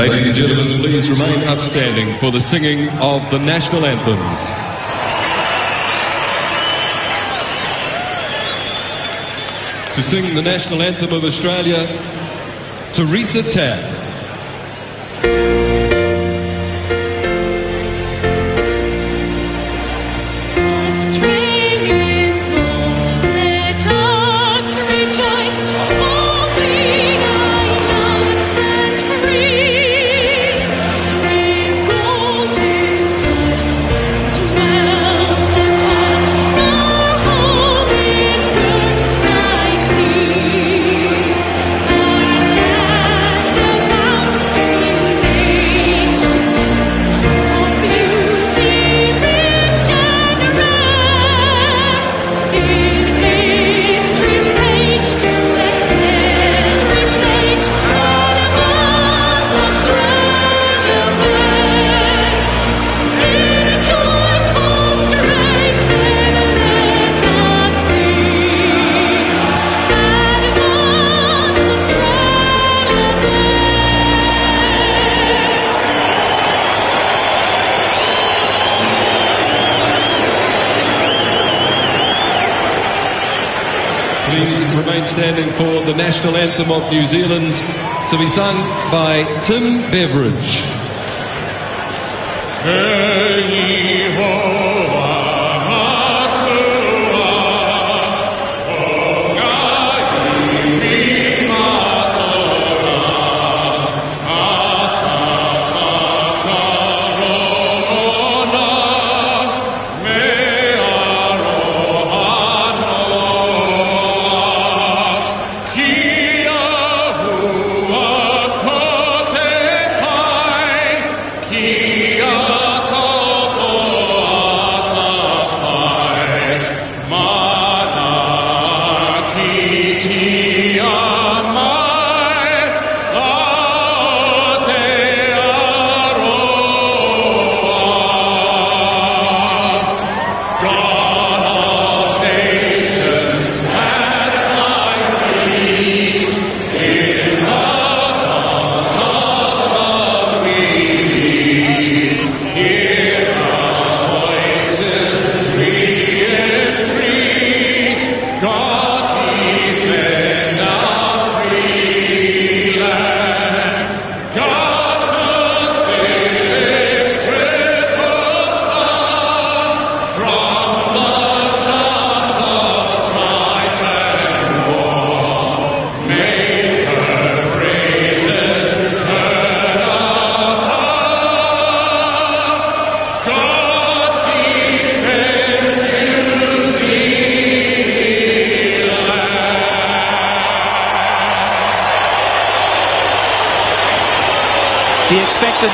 Ladies and gentlemen, please remain upstanding for the singing of the national anthems. To sing the national anthem of Australia, Teresa Tabb. Standing for the national anthem of New Zealand, to be sung by Tim Beveridge.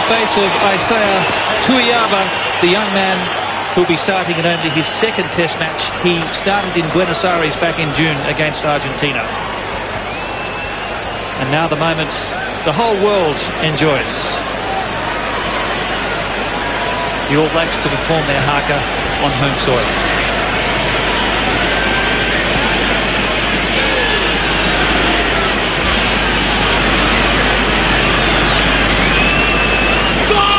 Face of Isaia Toeava, the young man who'll be starting in only his second test match. He started in Buenos Aires back in June against Argentina. And now the moment the whole world enjoys. The All Blacks to perform their haka on home soil. Oh!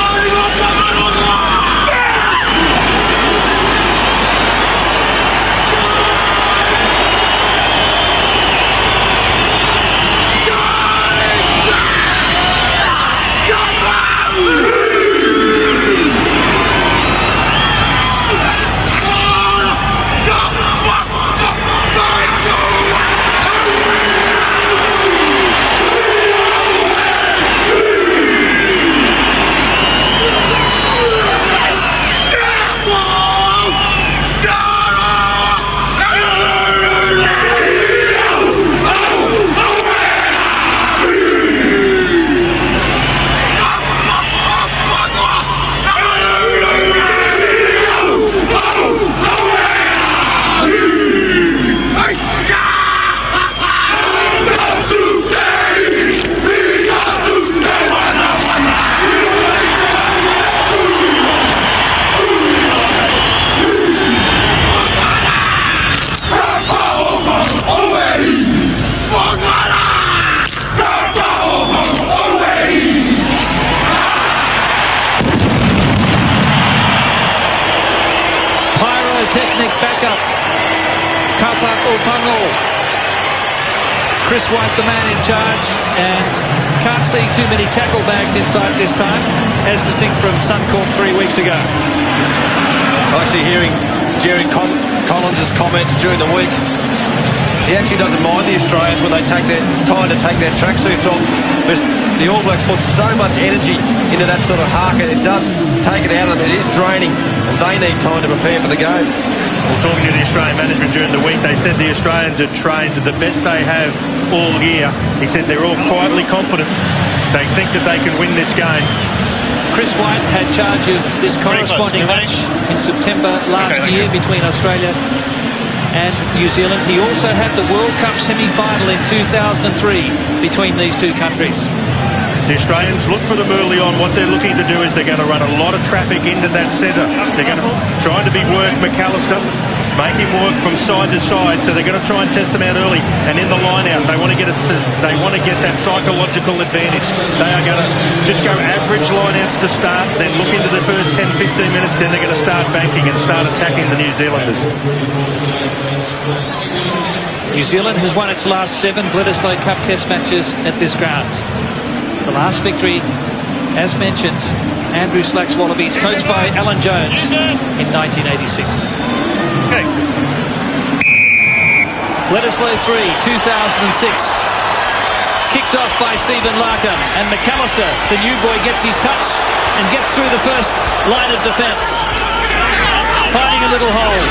technique back up. Kapa Opango. Chris White, the man in charge, and can't see too many tackle bags inside this time, as distinct from Suncorp 3 weeks ago. I'm actually hearing Jerry Collins' comments during the week. He actually doesn't mind the Australians when they take their time to take their tracksuits off. The All Blacks put so much energy into that sort of haka. It does take it out of them. It is draining, and they need time to prepare for the game. Well, talking to the Australian management during the week, they said the Australians had trained the best they have all year. He said they're all quietly confident. They think that they can win this game. Chris White had charge of this corresponding match in September last year between Australia and New Zealand. He also had the World Cup semi-final in 2003 between these two countries. The Australians look for them early on. What they're looking to do is they're going to run a lot of traffic into that centre. They're going to try to work McAlister, make him work from side to side. So they're going to try and test them out early. And in the line out, they want to get that psychological advantage. They are going to just go average line outs to start, then look into the first 10-15 minutes. Then they're going to start banking and start attacking the New Zealanders. New Zealand has won its last 7 Bledisloe Cup Test matches at this ground. The last victory, as mentioned, Andrew Slack's Wallabies, coached by Alan Jones in 1986. Okay. Bledisloe 3, 2006. Kicked off by Stephen Larkham, and McAlister, the new boy, gets his touch and gets through the first line of defence. Finding a little hole.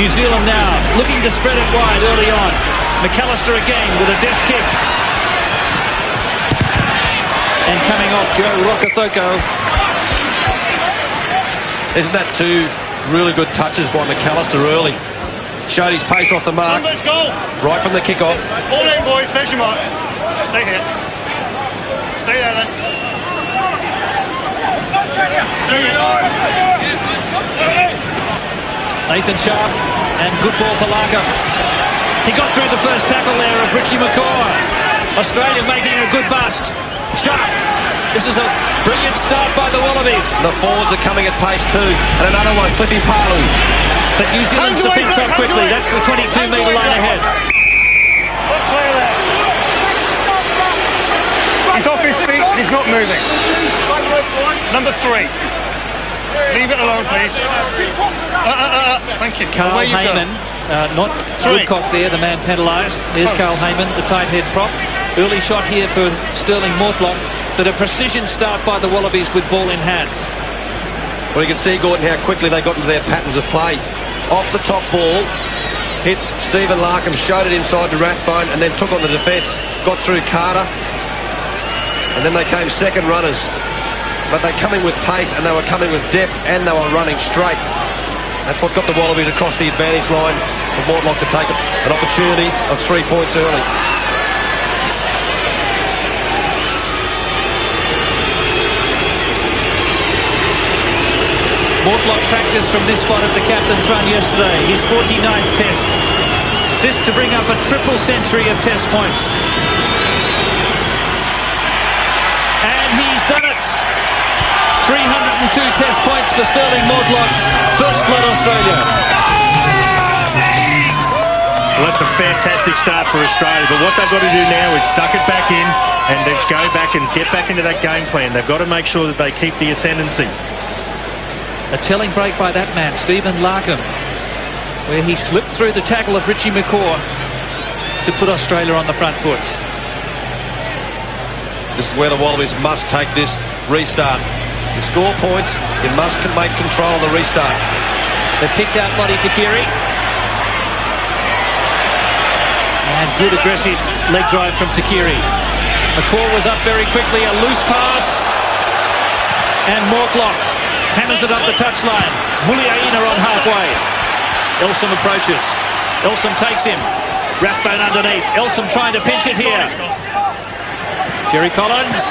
New Zealand now looking to spread it wide early on. McAlister again with a deft kick. And coming off Joe Rokocoko. Isn't that 2 really good touches by McAlister early? Showed his pace off the mark. Let's go. Right from the kick-off. All in, boys. There's your mark. Stay here. Stay there, then. Stay there. Nathan Sharpe, and good ball for Larkham. He got through the first tackle there of Richie McCaw. Australia making a good bust. Sharpe. This is a brilliant start by the Wallabies. The forwards are coming at pace too. And another one, Cliffy Palu. But New Zealand's defence up quickly. That's the 22-metre line ahead. He's off his feet. He's not moving. Number 3. Leave it alone, please. Thank you. Carl Hayman, not Woodcock there, the man penalised. There's Carl Hayman, the tight head prop. Early shot here for Stirling Mortlock, but a precision start by the Wallabies with ball in hand. Well, you can see, Gordon, how quickly they got into their patterns of play. Off the top ball, hit Stephen Larkham, showed it inside to Rathbone, and then took on the defence, got through Carter, and then they came second runners. But they come in with pace, and they were coming with depth, and they were running straight. That's what got the Wallabies across the advantage line for Mortlock to take an opportunity of 3 points early. Mortlock practiced from this spot at the captain's run yesterday, his 49th test. This to bring up a triple century of test points. And he's done it! 302 test points for Stirling Mortlock. First blood Australia. Well, that's a fantastic start for Australia, but what they've got to do now is suck it back in and let's go back and get back into that game plan. They've got to make sure that they keep the ascendancy. A telling break by that man, Stephen Larkham, where he slipped through the tackle of Richie McCaw to put Australia on the front foot. This is where the Wallabies must take this restart. To score points, you must make control of the restart. They picked out Lote Tuqiri. And good aggressive leg drive from Tuqiri. McCaw was up very quickly, a loose pass. And Mortlock hammers it up the touchline. Muliaina on halfway. Elsom approaches. Elsom takes him. Rathbone underneath. Elsom trying to pinch it here. Jerry Collins.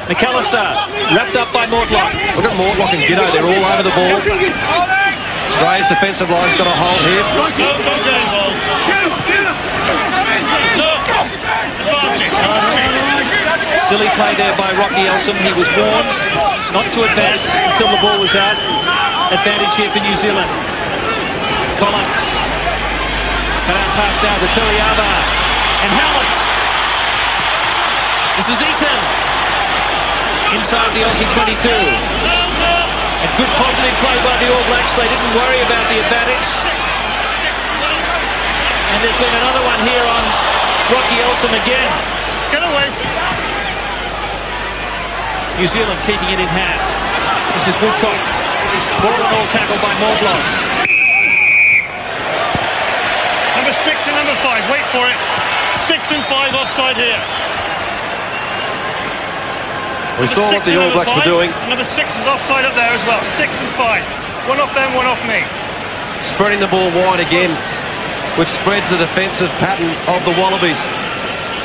McAlister wrapped up by Mortlock. Look at Mortlock and Giteau. They're all over the ball. Australia's defensive line's got a hold here. Don't get involved. Silly play there by Rocky Elsom. He was warned not to advance until the ball was out. Advantage here for New Zealand. Collins. Cut out pass now to Toeava. And Howlett. This is Eaton. Inside the Aussie 22. A good positive play by the All Blacks. They didn't worry about the advantage. And there's been another one here on Rocky Elsom again. Get away. New Zealand keeping it in hand. This is Woodcock. Ball and all tackled by Mortlock. Number 6 and number 5. Wait for it. 6 and 5 offside here. We saw what the All Blacks were doing. Number 6 was offside up there as well. 6 and 5. One off them, one off me. Spreading the ball wide again, which spreads the defensive pattern of the Wallabies.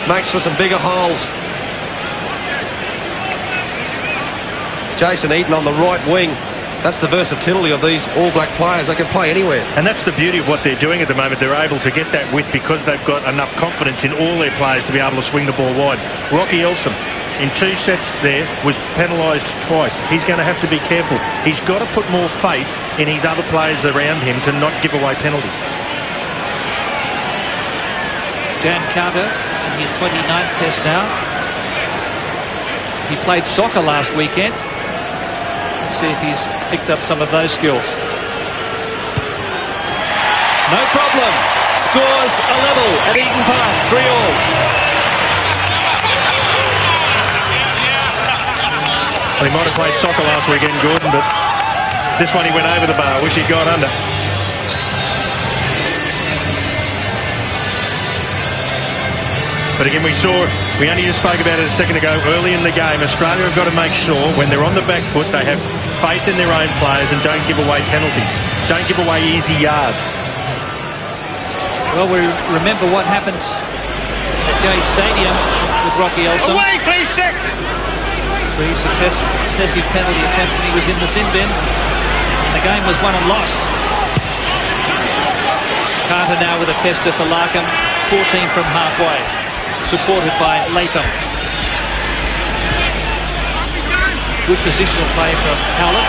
Makes for some bigger holes. Jason Eaton on the right wing. That's the versatility of these All Black players. They can play anywhere. And that's the beauty of what they're doing at the moment. They're able to get that width because they've got enough confidence in all their players to be able to swing the ball wide. Rocky Elsom, in 2 sets there, was penalised twice. He's going to have to be careful. He's got to put more faith in his other players around him to not give away penalties. Dan Carter in his 29th test now. He played soccer last weekend. Let's see if he's picked up some of those skills. No problem. Scores a level at Eden Park. 3-all. Well, he might have played soccer last weekend, Gordon, but this one he went over the bar. Wish he'd gone under. But again, we only just spoke about it a second ago, early in the game, Australia have got to make sure when they're on the back foot, they have faith in their own players and don't give away penalties. Don't give away easy yards. Well, we remember what happened at Jade Stadium with Rocky Elsom. Away, please, 6! 3 successive penalty attempts and he was in the sin bin. The game was won and lost. Carter now with a tester for Larkham, 14 from halfway, supported by Latham. Good positional play from Howlett.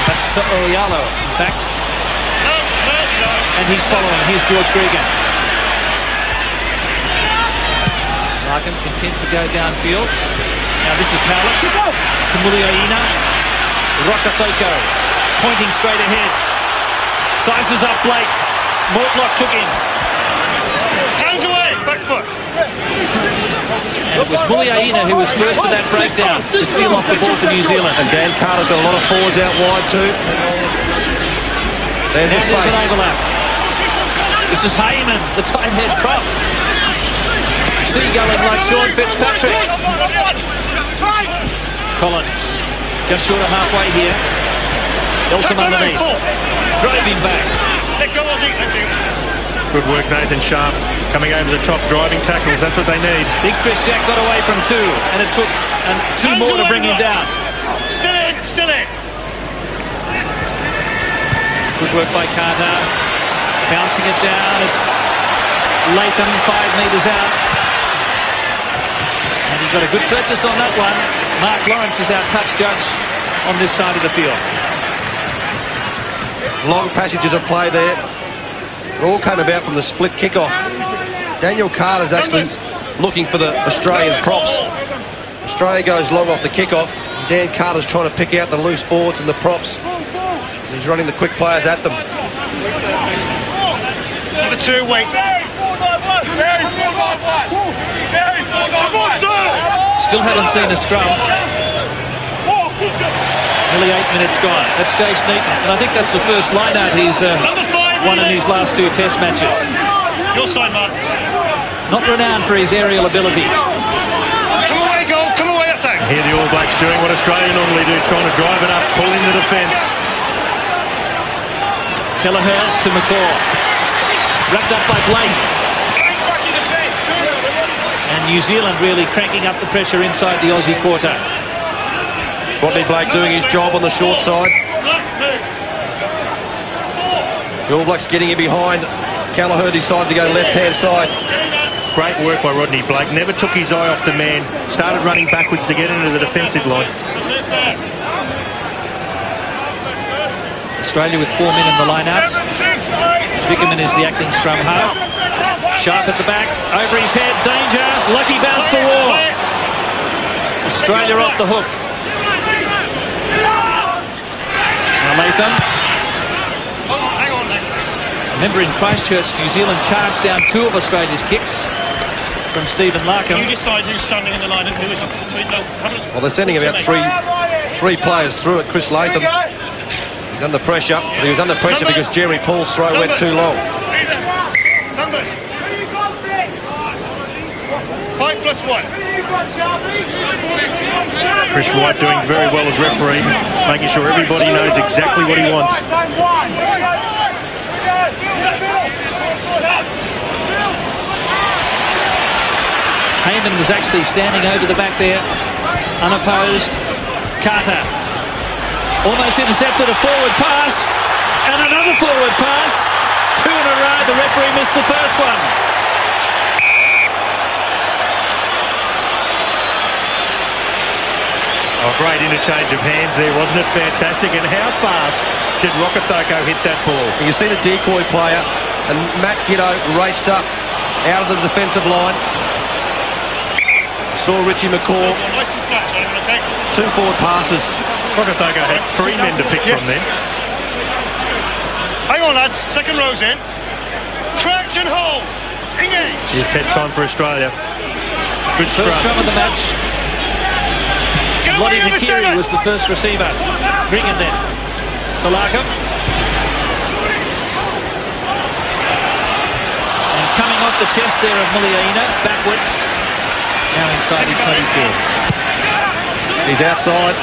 That's So'oialo, in fact. And he's following. Here's George Gregan. Larkham content to go downfield. Now this is Howlett to Muliaina. Rokocoko pointing straight ahead. Sizes up Blake. Mortlock took him. Hands away, back foot. And it was Muliaina who was first to that breakdown to seal off the ball for New Zealand. And Dan Carter's got a lot of forwards out wide too. There's a space. An overlap. This is Hayman, the tight head prop. Seagull like Sean Fitzpatrick. Collins just short of halfway here. Elsom underneath. Drove him back. Let go, Aussie. Thank you. Good work, Nathan Sharpe. Coming over the top, driving tackles. That's what they need. Big Chris Jack got away from 2, and it took 2 more to bring him down. Still in, still in. Good work by Carter. Bouncing it down. It's Latham 5 metres out. And he got a good purchase on that one. Mark Lawrence is our touch judge on this side of the field. Long passages of play there. It all came about from the split kickoff. Daniel Carter's actually looking for the Australian props. Australia goes long off the kickoff. Dan Carter's trying to pick out the loose forwards and the props. He's running the quick players at them. Number 2, wait. Still haven't seen a scrum. Nearly 8 minutes gone. That's Jason Eaton. And I think that's the first line-out he's won in his last 2 test matches. Your side, Mark. Not renowned for his aerial ability. Come away, goal. Come away, I say. Here the All Blacks doing what Australia normally do, trying to drive it up, pull in the defence. Kelleher to McCaw. Wrapped up by Blake. And New Zealand really cranking up the pressure inside the Aussie quarter. Rodney Blake doing his job on the short side. The All Blacks getting in behind. Kelleher decided to go left-hand side. Great work by Rodney Blake. Never took his eye off the man. Started running backwards to get into the defensive line. Australia with 4 men in the line-out. Vickerman is the acting scrum half. Sharpe at the back, over his head, danger, lucky bounce for Waugh. Australia off the hook. Now Latham. Remember in Christchurch, New Zealand charged down 2 of Australia's kicks from Stephen Larkham. You decide who's standing in the line and who isn't. Well, they're sending about three players through it. Chris Latham, he's under pressure. But he was under pressure because Jerry Paul's throw went too long. Numbers. 5 plus 1. Chris White doing very well as referee, making sure everybody knows exactly what he wants. Hayman was actually standing over the back there, unopposed. Carter almost intercepted a forward pass, and another forward pass. 2 in a row, the referee missed the first one. Oh, great interchange of hands there, wasn't it? Fantastic. And how fast did Rokocoko hit that ball? You see the decoy player, and Matt Giteau raced up out of the defensive line. Saw Richie McCaw. 2 forward passes. Rokocoko had 3 men to pick from then. Hang on, lads. Second row's in. Crouch and hold. Engage. Here's test time for Australia. Good First scrum of the match. Lote Tuqiri was the first receiver. Gregan then to Larkham. And coming off the chest there of Muliaina, backwards. Now inside his 22. He's outside.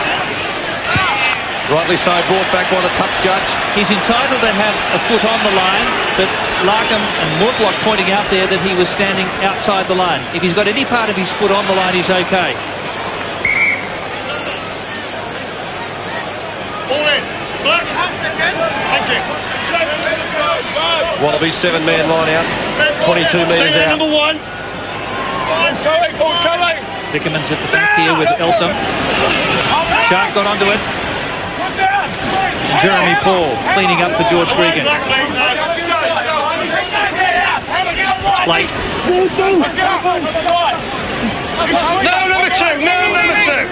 Rightly so, brought back by the touch judge. He's entitled to have a foot on the line, but Larkham and Mortlock pointing out there that he was standing outside the line. If he's got any part of his foot on the line, he's okay. All in. Blacks. Thank you. Wallabies 7-man line out. 22 metres out. Number 1. Vickerman's at the back here with Elsom. Sharpe got onto it. And Jeremy Paul cleaning up for George Gregan. It's Blake. No, number 2. No, number 2.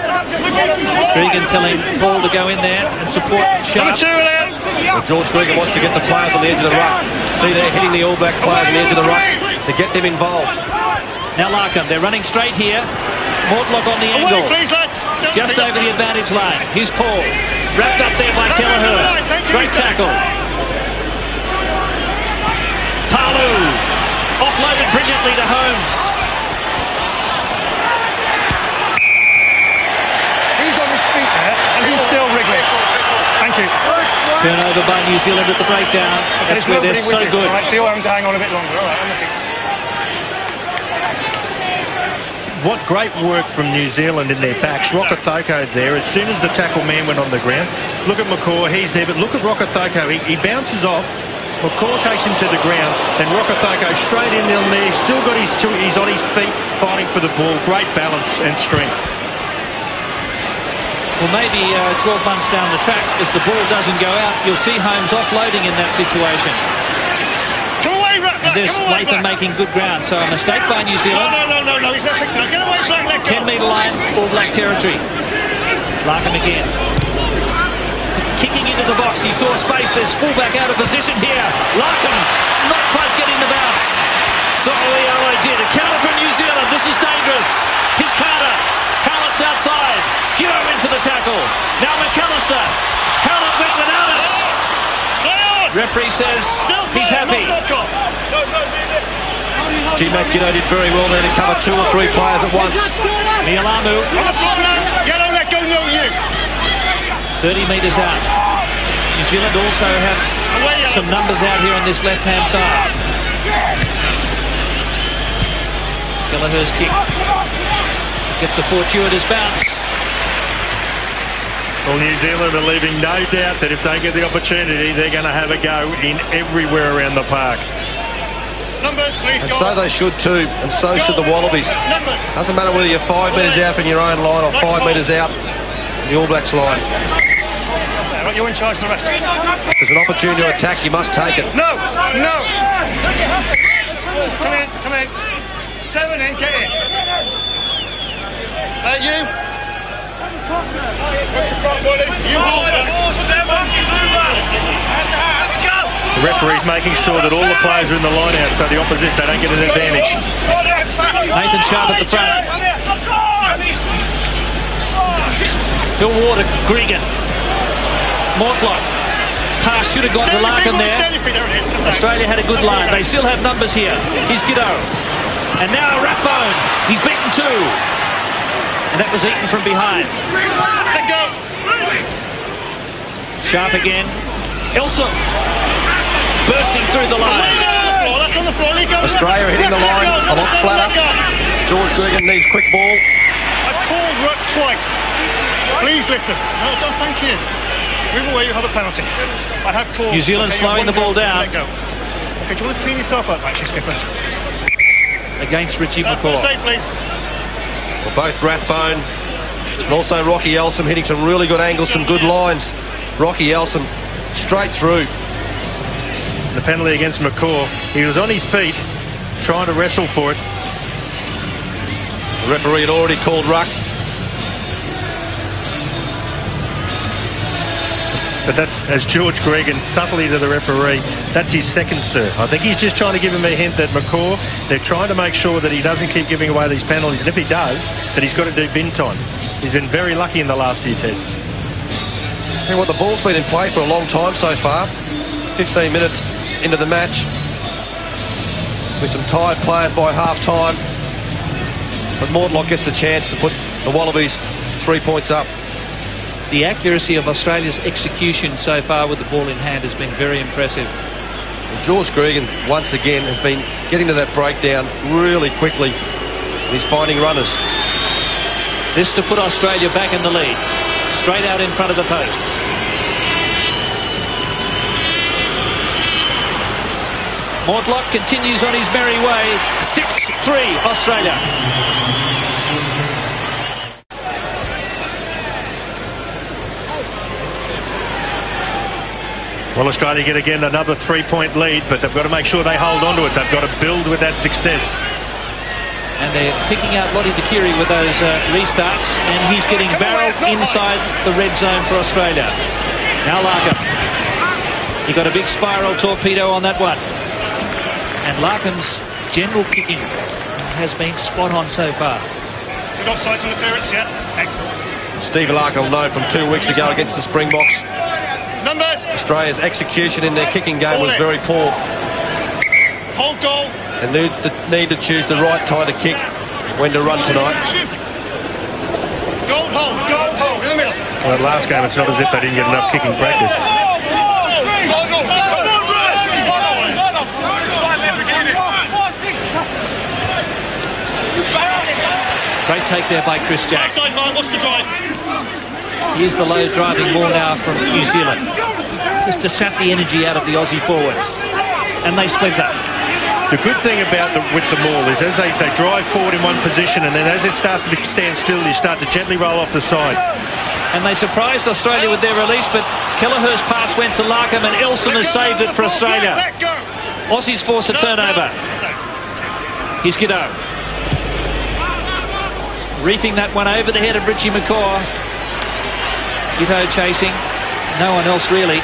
Gregan telling Paul to go in there and support Sharpe. Number 2 allowed. Well, George Gregan wants to get the players on the edge of the ruck. See, they're hitting the All Black players on the edge of the ruck to get them involved. Now Larkham, they're running straight here. Mortlock on the angle. Away, please, lads. Just over the advantage line. Here's Paul. Wrapped up there by Kelleher. Great tackle. Palu. Offloaded brilliantly to Holmes. He's on his feet there, and he's still wriggling. Thank you. Turnover by New Zealand at the breakdown. That's where they're so good. Right, so you're having to hang on a bit longer. All right, I'm looking. What great work from New Zealand in their backs. Rokocoko there, as soon as the tackle man went on the ground. Look at McCaw, he's there, but look at Rokocoko. He bounces off. McCaw takes him to the ground, then Rokocoko straight in there. He's still got he's on his feet fighting for the ball. Great balance and strength. Well, maybe 12 months down the track, as the ball doesn't go out, you'll see Holmes offloading in that situation. Come away, Black. And there's Latham making good ground, so a mistake by New Zealand. No, he's not fixing it. Get away, Black. 10-metre line, All Black territory. Larkham again. Kicking into the box, he saw space, there's fullback out of position here. Larkham not quite getting the bounce. So'oialo did. A counter from New Zealand, this is dangerous. Here's Carter. Howlett's outside. Giteau in for the tackle. Now McAlister. Howlett went without it. Referee says he's happy. Matt Giteau did very well there to cover 2 or 3 players at once. Mealamu. Giteau, let go, no you. 30 metres out. New Zealand also have some numbers out here on this left-hand side. Kelleher's kick. Gets a fortuitous bounce. Well, New Zealand are leaving no doubt that if they get the opportunity, they're going to have a go in everywhere around the park. Numbers, please, and so they should too, and so should the Wallabies. Doesn't matter whether you're 5 metres out from your own line or 5 metres out from the All Blacks line. you're in charge of the rest. If there's an opportunity to attack, you must take it. No, no. Come in. 7 in, get in. You. You hold it. 4-7, super. The referee's making sure that all the players are in the line out so the opposition, they don't get an advantage. Nathan Sharpe at the front. Phil Waugh to Gregan. Mortlock. Pass should have gone to Larkham there. Australia had a good line. They still have numbers here. Here's Giteau. And now Rathbone. He's beaten 2. And that was Eaton from behind. Let go. Sharpe again. Elsom. Bursting through the line. That's on the floor. Australia hitting the line a lot flatter. George Gregan needs quick ball. I've called Ruck twice. Please listen. No, don't thank you. Move away, you have a penalty. I have called. New Zealand slowing the ball down. Let go. Okay, do you want to clean yourself up, actually, skipper? Against Richie McCaw. First aid, please. Well, both Rathbone and also Rocky Elsom hitting some really good angles, some good lines. Rocky Elsom straight through. The penalty against McCaw. He was on his feet trying to wrestle for it. The referee had already called ruck. But that's, as George Gregan subtly to the referee, that's his second serve. I think he's just trying to give him a hint that McCaw, they're trying to make sure that he doesn't keep giving away these penalties, and if he does, that he's got to do bin time. He's been very lucky in the last few tests. You know what, the ball's been in play for a long time so far. 15 minutes into the match, with some tired players by half-time. But Mortlock gets the chance to put the Wallabies 3 points up. The accuracy of Australia's execution so far with the ball in hand has been very impressive. And George Gregan, once again, has been getting to that breakdown really quickly. And he's finding runners. This to put Australia back in the lead. Straight out in front of the posts. Mortlock continues on his merry way. 6-3 Australia. Well, Australia get again another 3-point lead, but they've got to make sure they hold on to it. They've got to build with that success. And they're picking out Lote Tuqiri with those restarts, and he's getting barreled inside the red zone for Australia. Now Larkham. He got a big spiral torpedo on that one. And Larkham's general kicking has been spot on so far. Good offside to the clearance, yeah. Excellent. Stephen Larkham will know from 2 weeks ago against the Springboks. Numbers. Australia's execution in their kicking game was very poor. Hold goal. And need to choose the right time to kick when to run tonight. Goal hold, in the middle. Well, last game, it's not as if they didn't get enough kicking practice. Great take there by Chris Jack. Outside Mark, what's the drive? Here's the low driving ball now from New Zealand. Just to sap the energy out of the Aussie forwards. And they splinter. The good thing about with the maul is as they drive forward in one position, and then as it starts to stand still, you start to gently roll off the side. And they surprised Australia with their release, but Kelleher's pass went to Larkham, and Elsom has saved it for Australia. Aussies force a turnover. Here's Giteau. Reefing that one over the head of Richie McCaw. Giteau chasing. No one else really.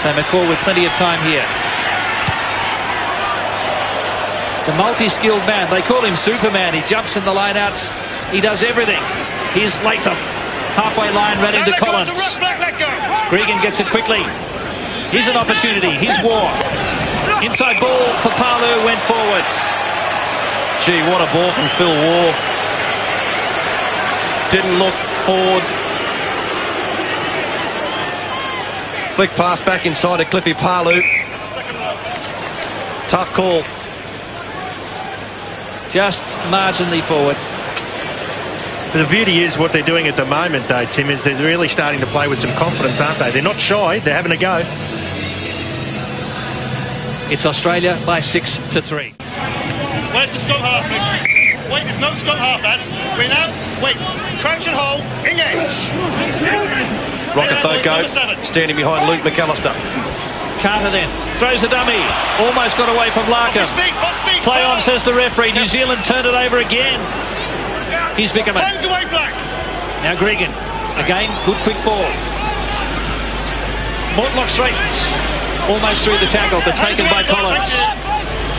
So McCaw with plenty of time here. The multi-skilled man. They call him Superman. He jumps in the line-outs. He does everything. Here's Latham. Halfway line, ran into Collins. Gregan gets it quickly. Here's an opportunity. Here's Waugh. Inside ball. Papalu went forwards. Gee, what a ball from Phil Waugh. Didn't look forward. Flick pass back inside to Cliffy Palu. Tough call. Just marginally forward. But the beauty is what they're doing at the moment, though, Tim, is they're really starting to play with some confidence, aren't they? They're not shy. They're having a go. It's Australia by 6-3. Where's the Scott half? Wait, there's no Scott half, lads. We're now. Wait. Crouch and hold. Engage. Rokocoko standing behind Luke McAlister. Carter then throws a dummy. Almost got away from Larkham. Play on, says the referee. New Zealand turned it over again. Here's Vickerman. Now Gregan. Again, good quick ball. Mortlock straightens. Almost through the tackle, but taken by Collins.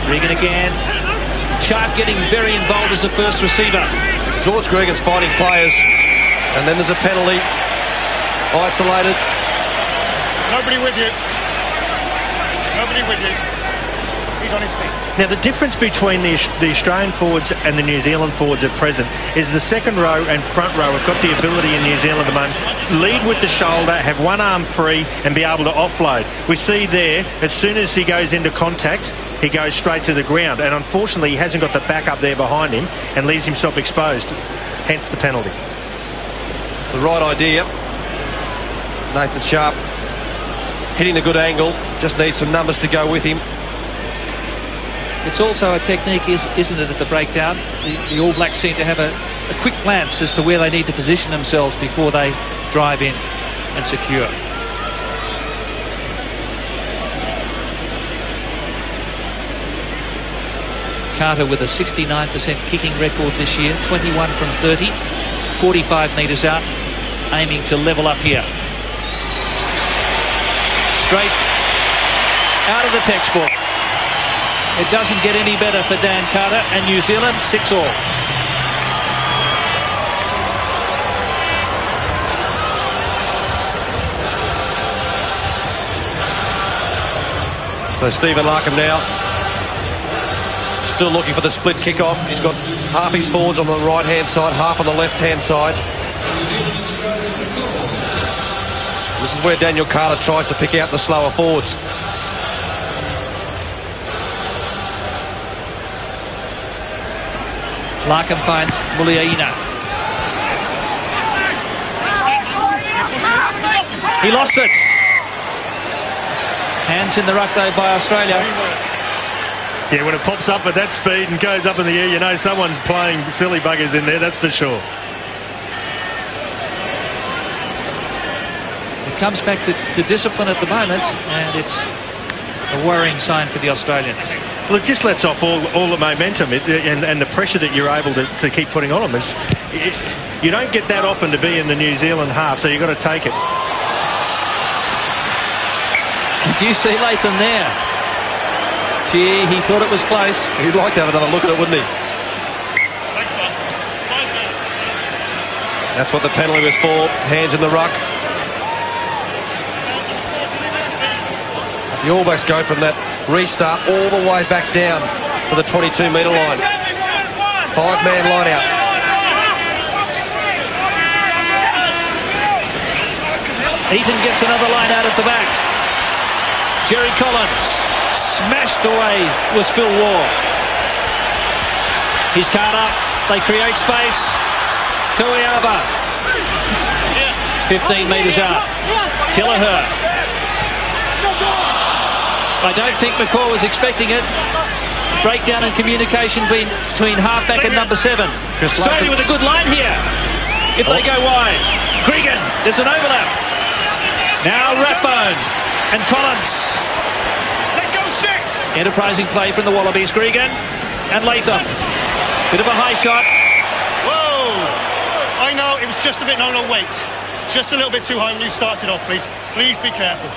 Gregan again. Sharpe getting very involved as the first receiver. George Gregan's finding players, and then there's a penalty. Isolated. Nobody with you. Nobody with you. He's on his feet. Now, the difference between the Australian forwards and the New Zealand forwards at present is the second row and front row have got the ability in New Zealand at the moment, lead with the shoulder, have one arm free and be able to offload. We see there, as soon as he goes into contact, he goes straight to the ground, and unfortunately he hasn't got the backup there behind him and leaves himself exposed, hence the penalty. It's the right idea. Nathan Sharpe hitting a good angle, just needs some numbers to go with him. It's also a technique, isn't it, at the breakdown? The All Blacks seem to have a quick glance as to where they need to position themselves before they drive in and secure. Carter with a 69% kicking record this year, 21 from 30, 45 metres out, aiming to level up here. Straight out of the textbook. It doesn't get any better for Dan Carter and New Zealand, 6-all. So Stephen Larkham now still looking for the split kickoff. He's got half his forwards on the right-hand side, half on the left-hand side. This is where Daniel Carter tries to pick out the slower forwards. Larkham finds Muliaina. He lost it. Hands in the ruck though by Australia. Yeah, when it pops up at that speed and goes up in the air, you know someone's playing silly buggers in there, that's for sure. It comes back to discipline at the moment, and it's a worrying sign for the Australians. Well, it just lets off all the momentum and the pressure that you're able to keep putting on them. You don't get that often to be in the New Zealand half, so you've got to take it. Did you see Latham there? Gee, he thought it was close. He'd like to have another look at it, wouldn't he? That's what the penalty was for. Hands in the ruck. The All Blacks go from that restart all the way back down to the 22-metre line. 5-man line out. Eaton gets another line out at the back. Jerry Collins. Smashed away was Phil Waugh. He's Carter. They create space. Toeava. 15 metres out. Kelleher. I don't think McCaw was expecting it. Breakdown in communication between halfback and number 7. Australia with a good line here. If they go wide. Gregan, there's an overlap. Now Rathbone and Collins. Enterprising play from the Wallabies. Gregan and Latham. Bit of a high shot. Whoa! I know, it was just a bit, no, wait. Just a little bit too high when you started off, please. Please be careful.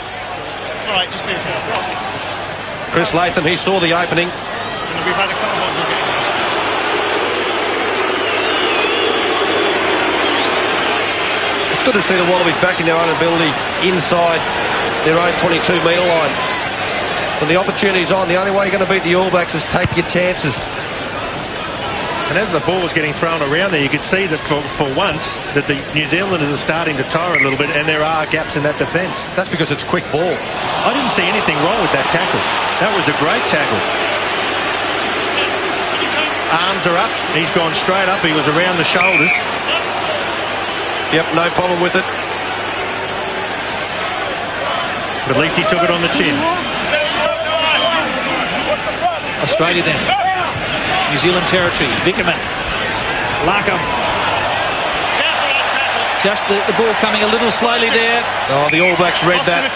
All right, just be careful. Chris Latham, he saw the opening. And we've had a couple of them. It's good to see the Wallabies backing their own ability inside their own 22-metre line. When the opportunity's on, the only way you're going to beat the All Blacks is take your chances. And as the ball was getting thrown around there, you could see that for once that the New Zealanders are starting to tire a little bit, and there are gaps in that defence. That's because it's quick ball. I didn't see anything wrong with that tackle. That was a great tackle. Arms are up. He's gone straight up. He was around the shoulders. Yep, no problem with it. But at least he took it on the chin. Australia then. New Zealand territory. Vickerman. Larkham. Just the ball coming a little slowly there. Oh, the All Blacks read that.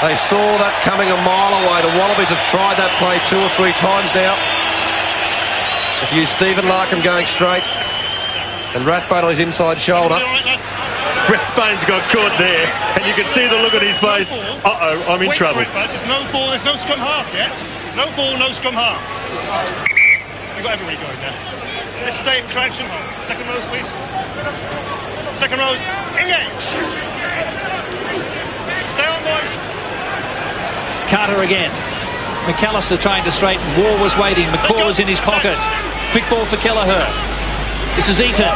They saw that coming a mile away. The Wallabies have tried that play 2 or 3 times now. They've used Stephen Larkham going straight and Rathbone on his inside shoulder. Rathbone's got caught there, and you can see the look on his face. Uh-oh, I'm in trouble. There's no ball, there's no scrum half yet. No ball, no scrum half. We've got everybody going now. Let's stay in crouch and hold. Second rows, please. Second rows, engage. Stay on, boys. Carter again. McAlister trying to straighten. Waugh was waiting. McCaw was in his pocket. Quick ball for Kelleher. This is Eaton.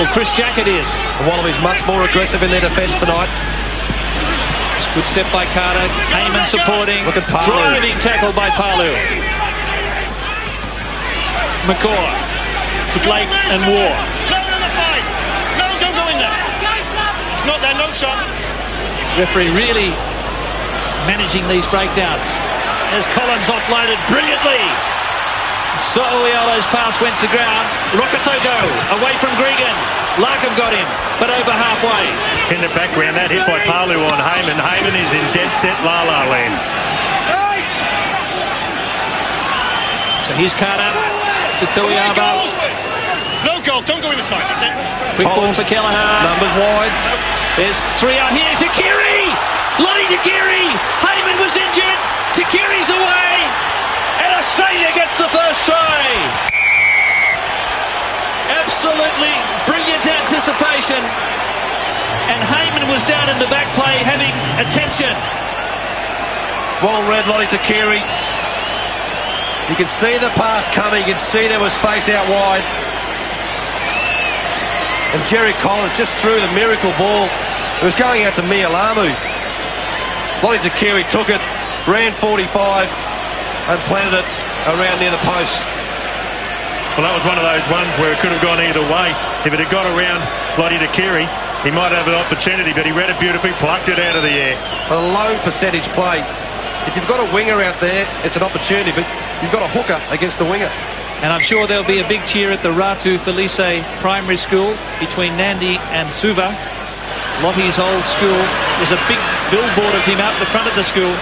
Well, Chris Jackett is. The Wallabies much more aggressive in their defence tonight. Good step by Carter. Hayman supporting. Look at Palu. Driving tackle by Palu. McCaw to Blake and Waugh. No, number 5. No, don't go in there. It's not there, no shot. Referee really managing these breakdowns. As Collins offloaded brilliantly. So'oialo's pass went to ground. Rokocoko away from Gregan. Larkham got him, but over halfway. In the background, that hit by Palu on Hayman. Hayman is in dead set la-la land. So here's Carter to Toeava. No goal, don't go in the side, that's it. Quick ball for Kelleher. Numbers wide. There's 3 out here. Tuqiri! Lote Tuqiri! Hayman was injured. Tuqiri's away. And Australia gets the first try. Absolutely brilliant anticipation. And Hayman was down in the back play having attention. Well read, Lote Tuqiri. You can see the pass coming. You can see there was space out wide. And Jerry Collins just threw the miracle ball. It was going out to Mealamu. Lote Tuqiri took it, ran 45 and planted it around near the post. Well, that was one of those ones where it could have gone either way. If it had got around Lote Tuqiri, he might have an opportunity, but he read it beautifully, plucked it out of the air. A low percentage play. If you've got a winger out there, it's an opportunity, but you've got a hooker against a winger. And I'm sure there'll be a big cheer at the Ratu Felice Primary School between Nandi and Suva. Lottie's old school. There's a big billboard of him out the front of the school.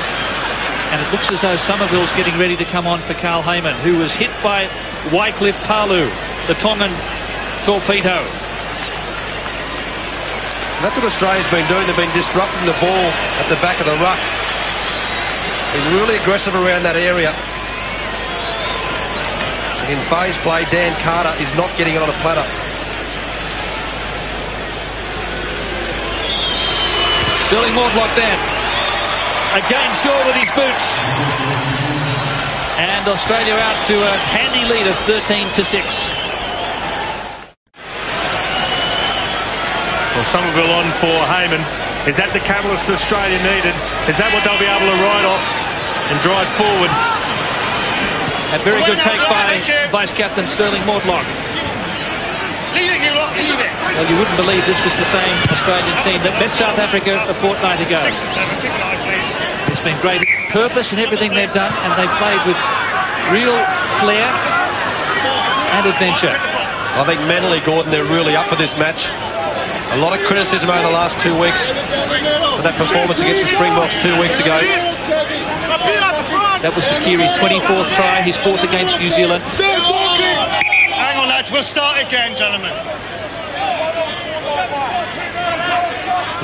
And it looks as though Somerville's getting ready to come on for Carl Hayman, who was hit by Wycliffe Palu, the Tongan torpedo. That's what Australia's been doing. They've been disrupting the ball at the back of the ruck. Been really aggressive around that area. In phase play, Dan Carter is not getting it on a platter. Stirling Mortlock then. Again Shaw with his boots. And Australia out to a handy lead of 13-6. Well, Somerville on for Hayman. Is that the catalyst Australia needed? Is that what they'll be able to ride off and drive forward? A very good take by Vice-Captain Stirling Mortlock. Leave it, you lot, leave it. Well, you wouldn't believe this was the same Australian team that met South Africa a fortnight ago. 6 and 7, pick an eye, please. It's been great purpose in everything they've done, and they've played with real flair and adventure. I think mentally, Gordon, they're really up for this match. A lot of criticism over the last 2 weeks for that performance against the Springboks 2 weeks ago. That was Tuqiri's 24th try, his 4th against New Zealand. Hang on, lads, we'll start again, gentlemen.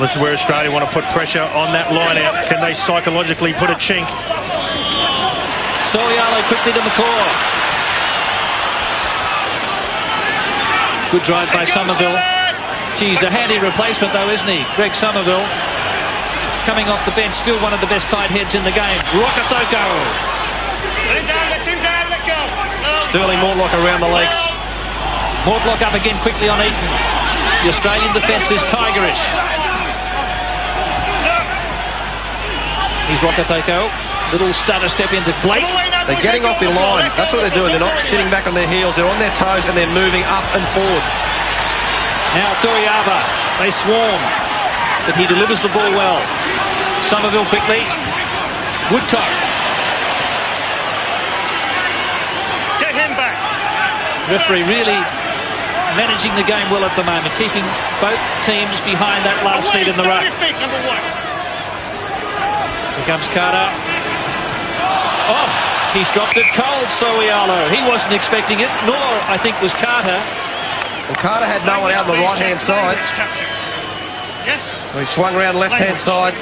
This is where Australia want to put pressure on that line out. Can they psychologically put a chink? So'oialo quickly to McCaw. Good drive by Somerville. Geez, a handy replacement though, isn't he? Greg Somerville coming off the bench, still one of the best tight heads in the game. Rokocoko. Let him down, let go. No. Stirling Mortlock around the legs. Mortlock up again quickly on Eaton. The Australian defence is tigerish. Here's Rokocoko. Little stutter step into Blake. They're getting off the line. That's what they're doing. They're not sitting back on their heels. They're on their toes and they're moving up and forward. Now Toeava. They swarm. But he delivers the ball well. Somerville quickly. Woodcock. Get him back. Referee really managing the game well at the moment, keeping both teams behind that last feed in the ruck. Here comes Carter. Oh, he's dropped it cold, So'oialo. He wasn't expecting it, nor, I think, was Carter. Well, Carter had no one out on the right-hand side. Yes. So he swung around left-hand side.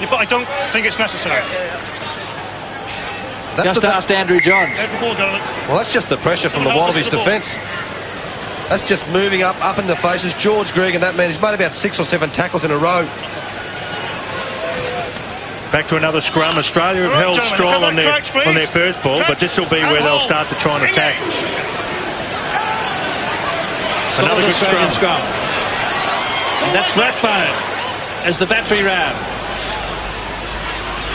Yeah, but I don't think it's necessary. Just asked Andrew Johns. There's the ball, gentlemen. Well, that's just the pressure from the Wallabies defence. That's just moving up in the faces. George Gregan, that man, he's made about 6 or 7 tackles in a row. Back to another scrum. Australia have held strong on their first ball, but this will be where they'll start to try and attack. Another good scrum. And that's Rathbone as the battery ram.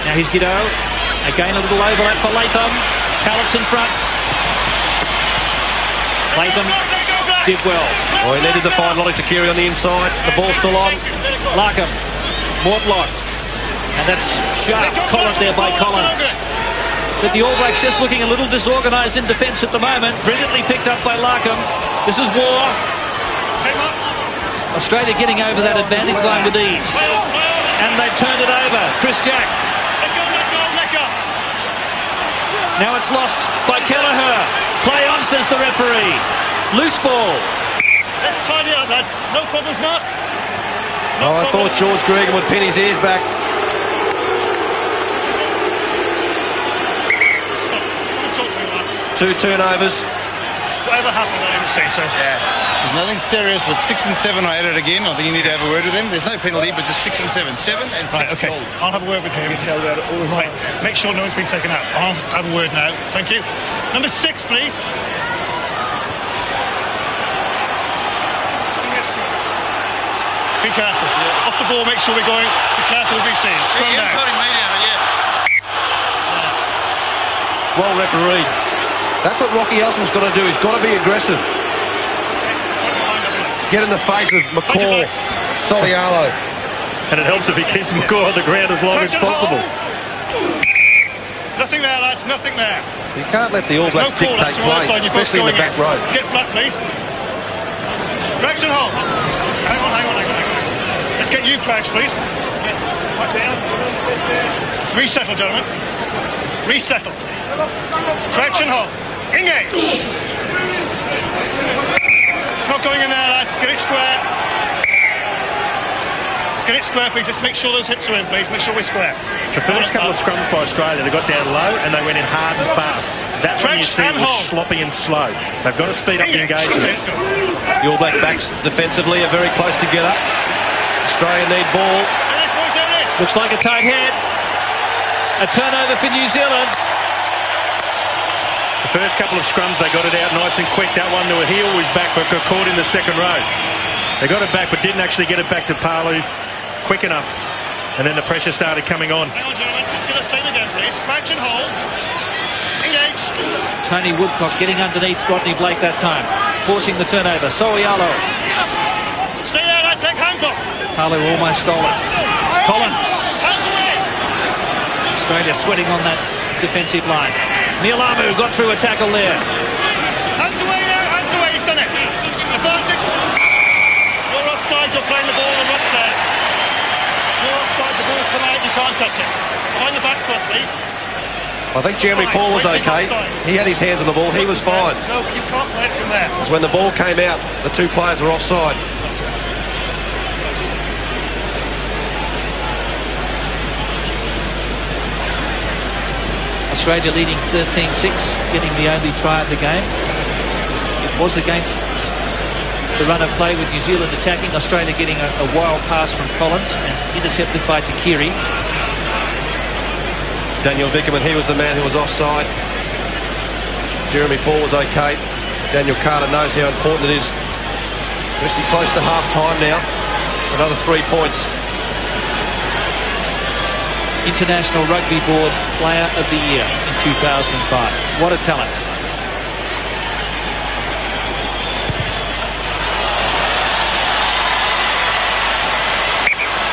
Now here's Giteau. Again a little overlap for Latham. Hallett's in front. Latham did well. Oh, he needed to find Lote Tuqiri on the inside. The ball's still on. Larkham. Mortlock. And that's sharp collared there by Collins. But the All Blacks just looking a little disorganised in defence at the moment. Brilliantly picked up by Larkham. This is Waugh. Australia getting over that advantage line with ease. And they've turned it over. Chris Jack. Let go. Now it's lost by Kelleher. Play on, says the referee. Loose ball. Let's tidy up, lads. No problems, Mark. I thought George Gregan would pin his ears back. 2 turnovers. Whatever happened, I didn't say so. Yeah. There's nothing serious, but 6 and 7 I added again. I think you need to have a word with him. There's no penalty, but just 6 and 7. 7 and 6 right, okay. goal. I'll have a word with him. Right. Make sure no one's been taken out. I'll have a word now. Thank you. Number 6, please. Be careful. Off the ball, make sure we're going. Be careful of be seen. Scrum down. Well refereed. That's what Rocky Elsom's got to do. He's got to be aggressive. Get in the face of McCaw, So'oialo. And it helps if he keeps McCaw on the ground as long as possible. Nothing there, lads. Nothing there. You can't let the All Blacks dictate play, especially in the back row. Let's get flat, please. Correction hold. Hang on. Let's get you, Craigs, please. Resettle, gentlemen. Resettle. Correction hold. Engage. It's not going in there, lads. Let's get it square. Let's get it square, please. Let's make sure those hips are in, please. Make sure we're square. The first couple of scrums by Australia, they got down low and they went in hard and fast. That one you see was sloppy and slow. They've got to speed up the engagement. The All Black backs defensively are very close together. Australia need ball. Looks like a tight head. A turnover for New Zealand. The first couple of scrums, they got it out nice and quick. That one to a heel was back, but got caught in the second row. They got it back, but didn't actually get it back to Palu quick enough. And then the pressure started coming on. Hang on, gentlemen. Let's get the same again, please. Crouch and hold. Engage. Tony Woodcock getting underneath Rodney Blake that time, forcing the turnover. So'oialo. Stay there, lads. Take hands off. Palu almost stole it. Collins. Hands away. Australia sweating on that defensive line. Mealamu got through a tackle there. Hands away now. Hands away. He's done it. Advantage. You're offside. You're playing the ball and what's there. You're offside. The ball's come out. You can't touch it. Behind the back foot, please. I think Jeremy Paul was okay. He had his hands on the ball. He was fine. No, but you can't play it from there. Because when the ball came out, the 2 players were offside. Australia leading 13-6, getting the only try of the game. It was against the run of play with New Zealand attacking. Australia getting a wild pass from Collins and intercepted by Tuqiri. Daniel Vickerman, he was the man who was offside. Jeremy Paul was okay. Daniel Carter knows how important it is. Especially close to half-time now. Another 3 points. International Rugby Board Player of the Year in 2005. What a talent.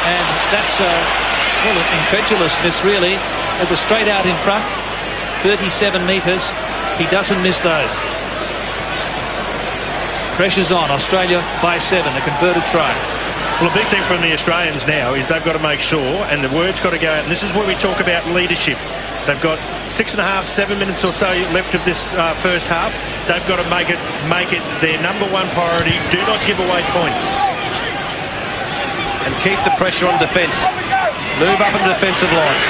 And that's well, an incredulous miss, really. It was straight out in front, 37 metres. He doesn't miss those. Pressure's on. Australia by 7. A converted try. Well, a big thing from the Australians now is they've got to make sure, and the word's got to go out, and this is where we talk about leadership. They've got 6.5, 7 minutes or so left of this first half. They've got to make it their number one priority. Do not give away points. And keep the pressure on defence. Move up in the defensive line.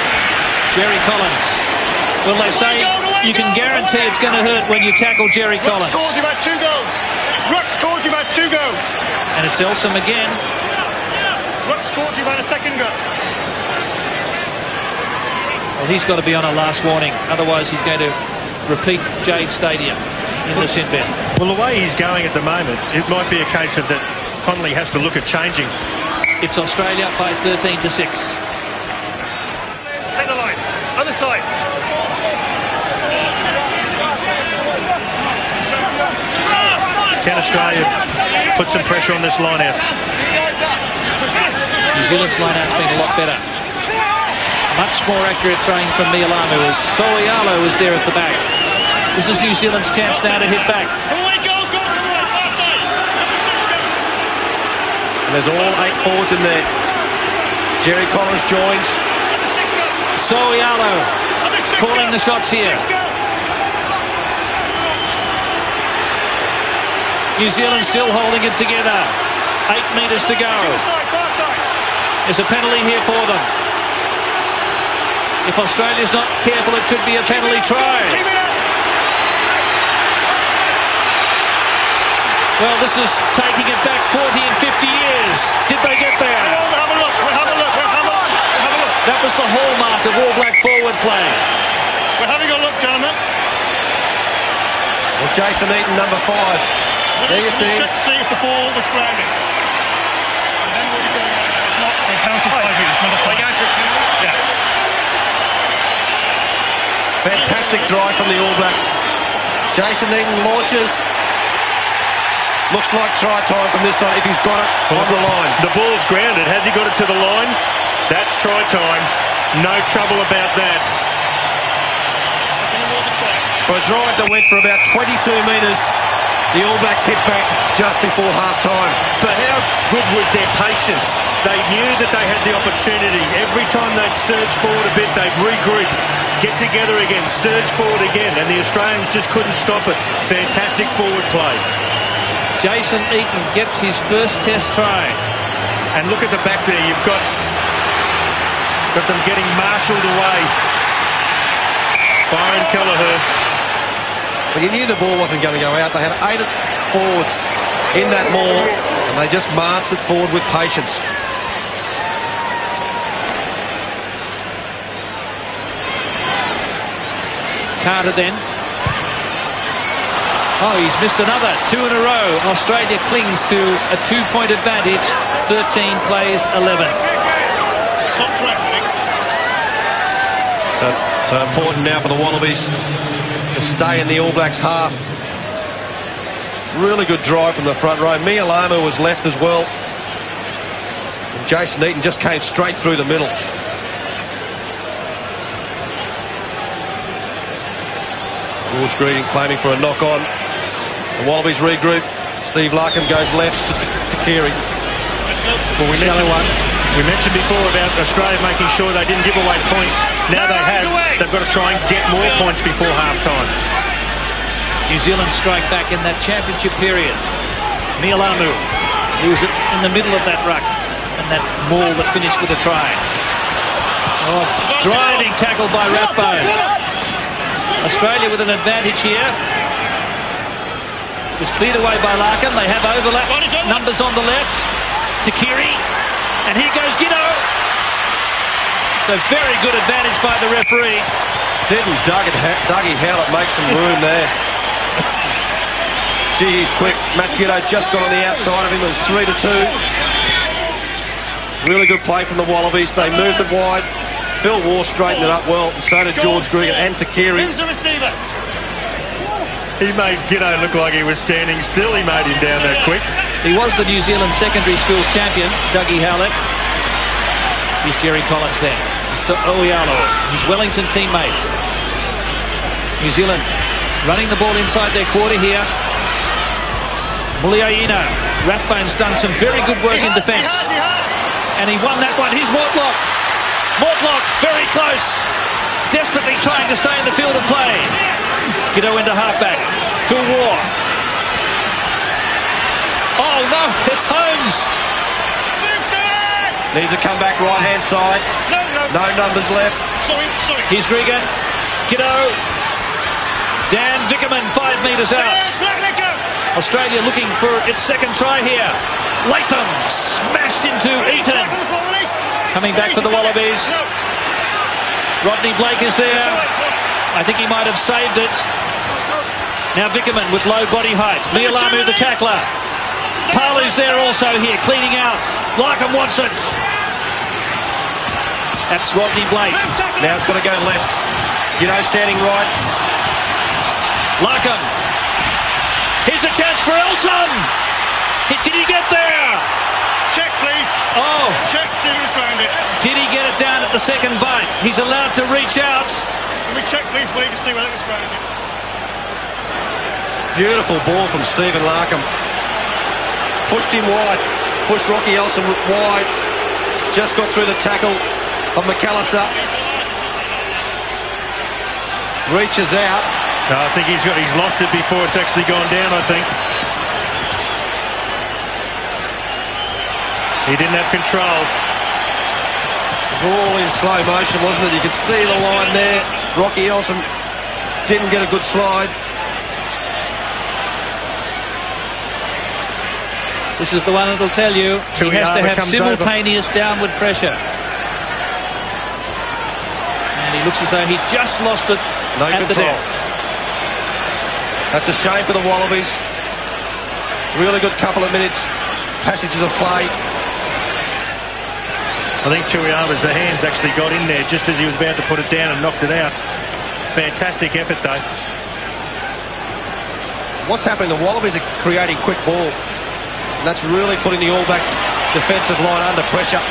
Jerry Collins. Well, they say you can guarantee it's going to hurt when you tackle Jerry Collins. Ruck scored you about 2 goals. Ruck scored you about 2 goals. And it's Elsom again. Ruck scored you about a second goal. Well, he's got to be on a last warning. Otherwise, he's going to repeat Jade Stadium in the sin bin. Well, the way he's going at the moment, it might be a case of that Connolly has to look at changing. It's Australia by 13 to 6. Take the line. Other side. Can Australia put some pressure on this line out? New Zealand's line out's been a lot better. Much more accurate throwing from Mealamu as So'oialo is there at the back. This is New Zealand's chance now to hit back. Come away, go, come away, far side. Number 6, go. And there's all 8 forwards in there. Jerry Collins joins. Number 6, go. So'oialo Number 6, calling go. the shots here. 6, go. New Zealand still holding it together. 8 metres to go. Far side. There's a penalty here for them. If Australia's not careful, it could be a penalty try. Keep it up. Well, this is taking it back 40 and 50 years. Did they get there? Have a look. Have a look. Have a look. Have a look. That was the hallmark of All Black forward play. We're having a look, gentlemen. Well, Jason Eaton, number 5. There you see him. Check to see if the ball was grounded. And then what we're going on is not a penalty 5 metres, not a play. Yeah. Fantastic drive from the All Blacks. Jason Eaton launches. Looks like try time from this side if he's got it on the line. The ball's grounded. Has he got it to the line? That's try time. No trouble about that. For a drive that went for about 22 metres, the All Blacks hit back just before half-time. But how good was their patience? They knew that they had the opportunity. Every time they'd surge forward a bit, they'd regroup, get together again, surge forward again, and the Australians just couldn't stop it. Fantastic forward play. Jason Eaton gets his first test try. And look at the back there. You've got them getting marshalled away. Byron Kelleher. But you knew the ball wasn't going to go out. They had 8 forwards in that maul, and they just marched it forward with patience. Carter then. Oh, he's missed another. 2 in a row. Australia clings to a 2-point advantage. 13 plays 11. Top track, So important now for the Wallabies to stay in the All Blacks half. Really good drive from the front row. Mealamu was left as well. And Jason Eaton just came straight through the middle. George Gregan claiming for a knock-on. The Wallabies regroup. Steve Larkham goes left to Tuqiri. Well, we mentioned before about Australia making sure they didn't give away points. Now they have. They've got to try and get more points before half-time. New Zealand strike back in that championship period. Mealamu, he was in the middle of that ruck and that maul that finished with a try. Oh, driving tackle by Rathbone. Australia with an advantage here. It was cleared away by Larkham. They have overlap numbers on the left. Tuqiri, and here goes Giteau. So very good advantage by the referee. Didn't Dougie Howlett make some room there? Gee, he's quick. Matt Giteau just got on the outside of him. It was 3-2. Really good play from the Wallabies. They moved it wide. Phil Waugh straightened it up well, and so did George Gregan and Tuqiri. Who's the receiver? He made Giteau look like he was standing still. He made him down that quick. He was the New Zealand secondary schools champion, Dougie Howlett. Here's Jerry Collins there. So'oialo, his Wellington teammate. New Zealand running the ball inside their quarter here. Muliaina. Rathbone's done some very good work in defence. And he won that one. Here's Mortlock. Mortlock, very close. Desperately trying to stay in the field of play. Giteau into halfback. Phil Waugh. Oh no, it's Holmes. Needs a comeback right-hand side. No numbers left. Sorry. Here's Gregan. Giteau. Dan Vickerman, 5 metres out. Australia looking for its second try here. Latham smashed into Eaton. Coming back for the Wallabies. Rodney Blake is there. I think he might have saved it. Now Vickerman with low body height. Mealamu the tackler. Palu's there also here, cleaning out. Larkham wants it. That's Rodney Blake. Now it's got to go left. Giteau standing right. Larkham. Here's a chance for Elsom. Did he get there? Check, please. Oh. Check, see who's grounded. Did he get it down at the second bite? He's allowed to reach out. Can we check, please, Blake, to see whether it's grounded? Beautiful ball from Stephen Larkham. Pushed him wide. Pushed Rocky Elsom wide. Just got through the tackle of McAlister. Reaches out. No, I think he's lost it before it's actually gone down, I think. He didn't have control. It was all in slow motion, wasn't it? You could see the line there. Rocky Elsom didn't get a good slide. This is the one that'll tell you he has to have simultaneous downward pressure. And he looks as though he just lost it at the death. That's a shame for the Wallabies. Really good couple of minutes. Passages of play. I think Tuiava's hands actually got in there just as he was about to put it down and knocked it out. Fantastic effort though. What's happening? The Wallabies are creating quick ball. And that's really putting the All Black defensive line under pressure.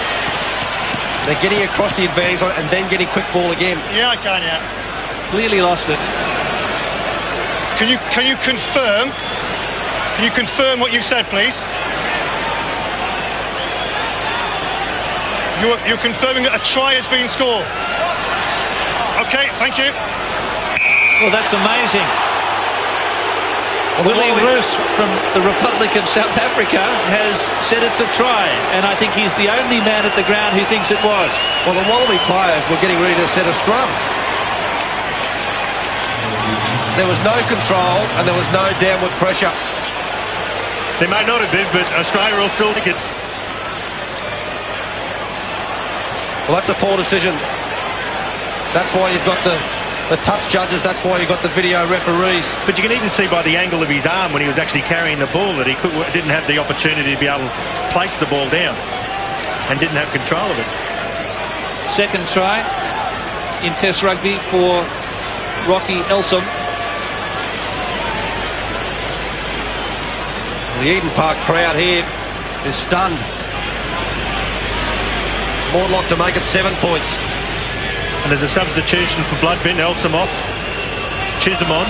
They're getting across the advantage line and then getting quick ball again. Yeah, I can, yeah. Clearly lost it. Can you confirm? Can you confirm what you said, please? You're confirming that a try has been scored. Okay, thank you. Well, that's amazing. Well, Willie Roos from the Republic of South Africa has said it's a try, and I think he's the only man at the ground who thinks it was. Well, the Wallaby players were getting ready to set a scrum. There was no control and there was no downward pressure. There may not have been, but Australia will still take it. Well, that's a poor decision. That's why you've got the touch judges. That's why you've got the video referees. But you can even see by the angle of his arm when he was actually carrying the ball that he didn't have the opportunity to be able to place the ball down and didn't have control of it. Second try in Test rugby for Rocky Elsom. The Eden Park crowd here is stunned. Mortlock to make it 7 points. And there's a substitution for Bloodbin. Elsom off. Chisholm on.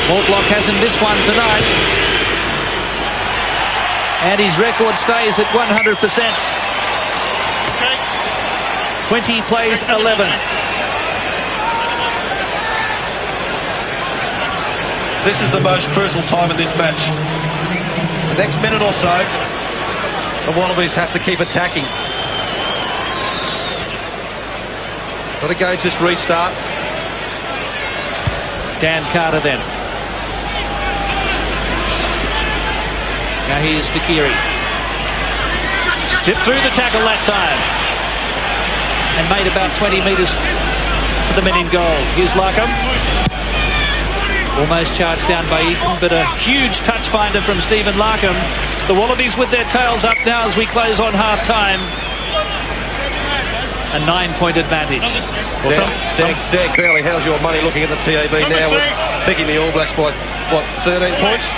Mortlock hasn't missed one tonight. And his record stays at 100%. Okay. 20 plays 11. This is the most crucial time in this match. The next minute or so, the Wallabies have to keep attacking. Got to gauge this restart. Dan Carter then. Now here's Tuqiri. Stripped through the tackle that time. And made about 20 metres for the men in goal. Here's Larkham. Almost charged down by Eaton, but a huge touch finder from Stephen Larkham. The Wallabies with their tails up now as we close on half-time. A 9-point advantage. Well, Dan Crowley, how's your money looking at the TAB now? With picking the All Blacks by, what, 13 points?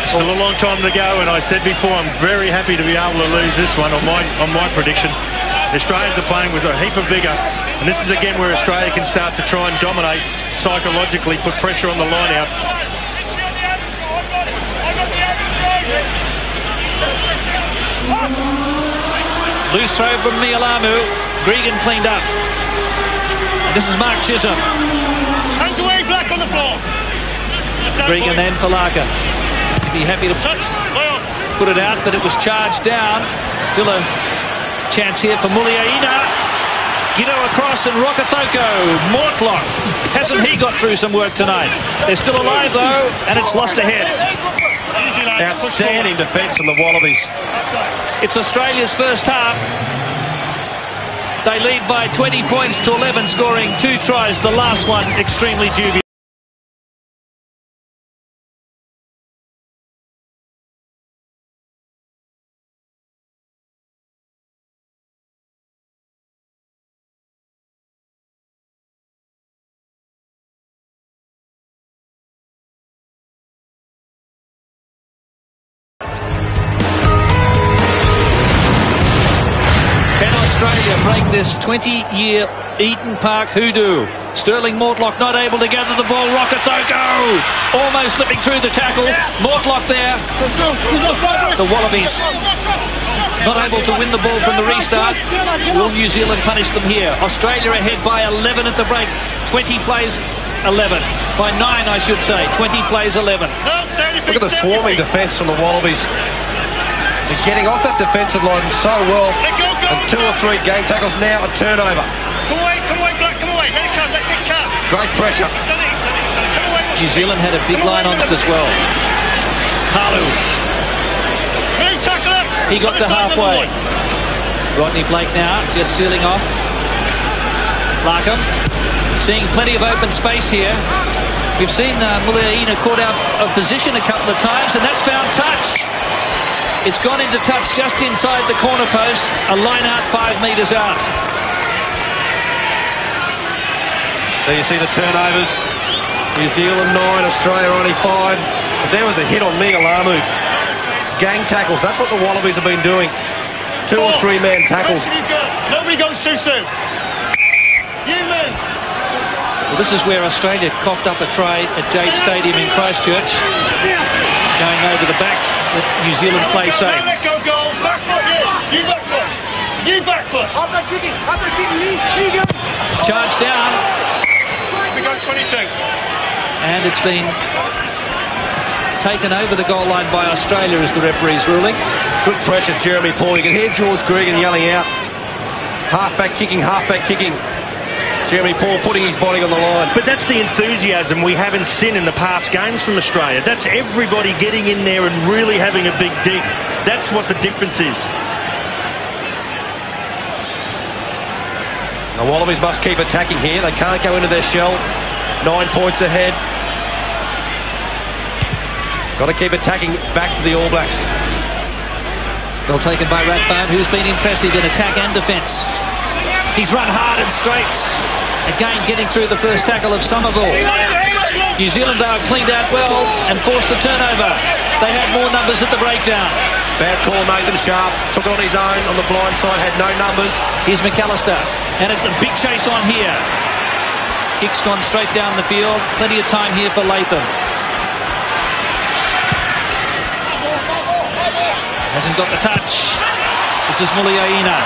Still a long time to go, and I said before, I'm very happy to be able to lose this one on my prediction. The Australians are playing with a heap of vigour. And this is again where Australia can start to try and dominate psychologically, put pressure on the line out. Loose throw from Mealamu. Gregan cleaned up. This is Mark Chisholm. Hands away, Black on the floor. Gregan then for Larkham. Be happy to put it out, but it was charged down. Still a chance here for Muliaina. Giteau across and Rokocoko. Mortlock. Hasn't he got through some work tonight? They're still alive though, and it's lost ahead. Outstanding defence from the Wallabies. It's Australia's first half. They lead by 20 points to 11, scoring 2 tries. The last one extremely dubious. Australia break this 20-year Eden Park hoodoo. Stirling Mortlock not able to gather the ball. Rokocoko almost slipping through the tackle. Mortlock there. The Wallabies not able to win the ball from the restart. Will New Zealand punish them here? Australia ahead by 11 at the break. 20 plays 11. By 9, I should say. 20 plays 11. Look at the swarming defence from the Wallabies. They're getting off that defensive line so well. And 2 or 3 game tackles, now a turnover. Come away, Black, come away. Let it come, let it come. Great pressure. He's done it. Come away. New Zealand had a big line on it as well. Palu. Move, tackler. He got to halfway. Rodney Blake now just sealing off. Larkham seeing plenty of open space here. We've seen Muliaina caught out of position a couple of times, and that's found touch. It's gone into touch just inside the corner post. A line out 5 metres out. There you see the turnovers. New Zealand 9, Australia only 5. But there was a hit on Mealamu. Gang tackles, that's what the Wallabies have been doing. 2 or 3 man tackles. Nobody goes too soon. You move. Well, this is where Australia coughed up a try at Jade Stadium in Christchurch. Going over the back, but New Zealand play safe. Let go, goal. Back foot, you back foot. You back foot. Charge down. We go 22. And it's been taken over the goal line by Australia as the referee's ruling. Good pressure, Jeremy Paul. You can hear George Gregan yelling out. Halfback kicking, halfback kicking. Jeremy Paul putting his body on the line. But that's the enthusiasm we haven't seen in the past games from Australia. That's everybody getting in there and really having a big dig. That's what the difference is. The Wallabies must keep attacking here. They can't go into their shell. 9 points ahead. Got to keep attacking back to the All Blacks. Well taken by Rathbone, who's been impressive in attack and defence. He's run hard and straight. Again, getting through the first tackle of Somerville. New Zealand are cleaned out well and forced a turnover. They had more numbers at the breakdown. Bad call, Nathan Sharpe. Took it on his own on the blind side, had no numbers. Here's McAlister. And a big chase on here. Kick's gone straight down the field. Plenty of time here for Latham. Hasn't got the touch. This is Muliaina.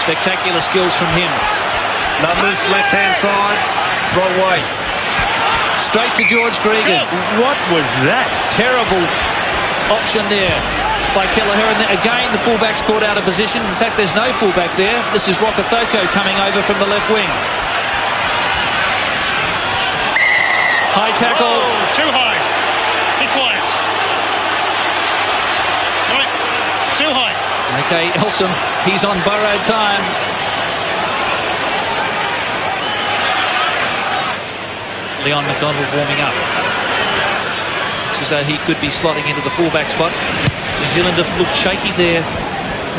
Spectacular skills from him. Numbers, left-hand side, wrong way. Straight to George Gregan. What was that? Terrible option there by Kelleher. And again, the fullback's caught out of position. In fact, there's no fullback there. This is Rokocoko coming over from the left wing. High tackle. Oh, too high. Be quiet. Right. Too high. Okay, Elsom, he's on borrowed time. Leon MacDonald warming up. Looks as though he could be slotting into the fullback spot. New Zealand have looked shaky there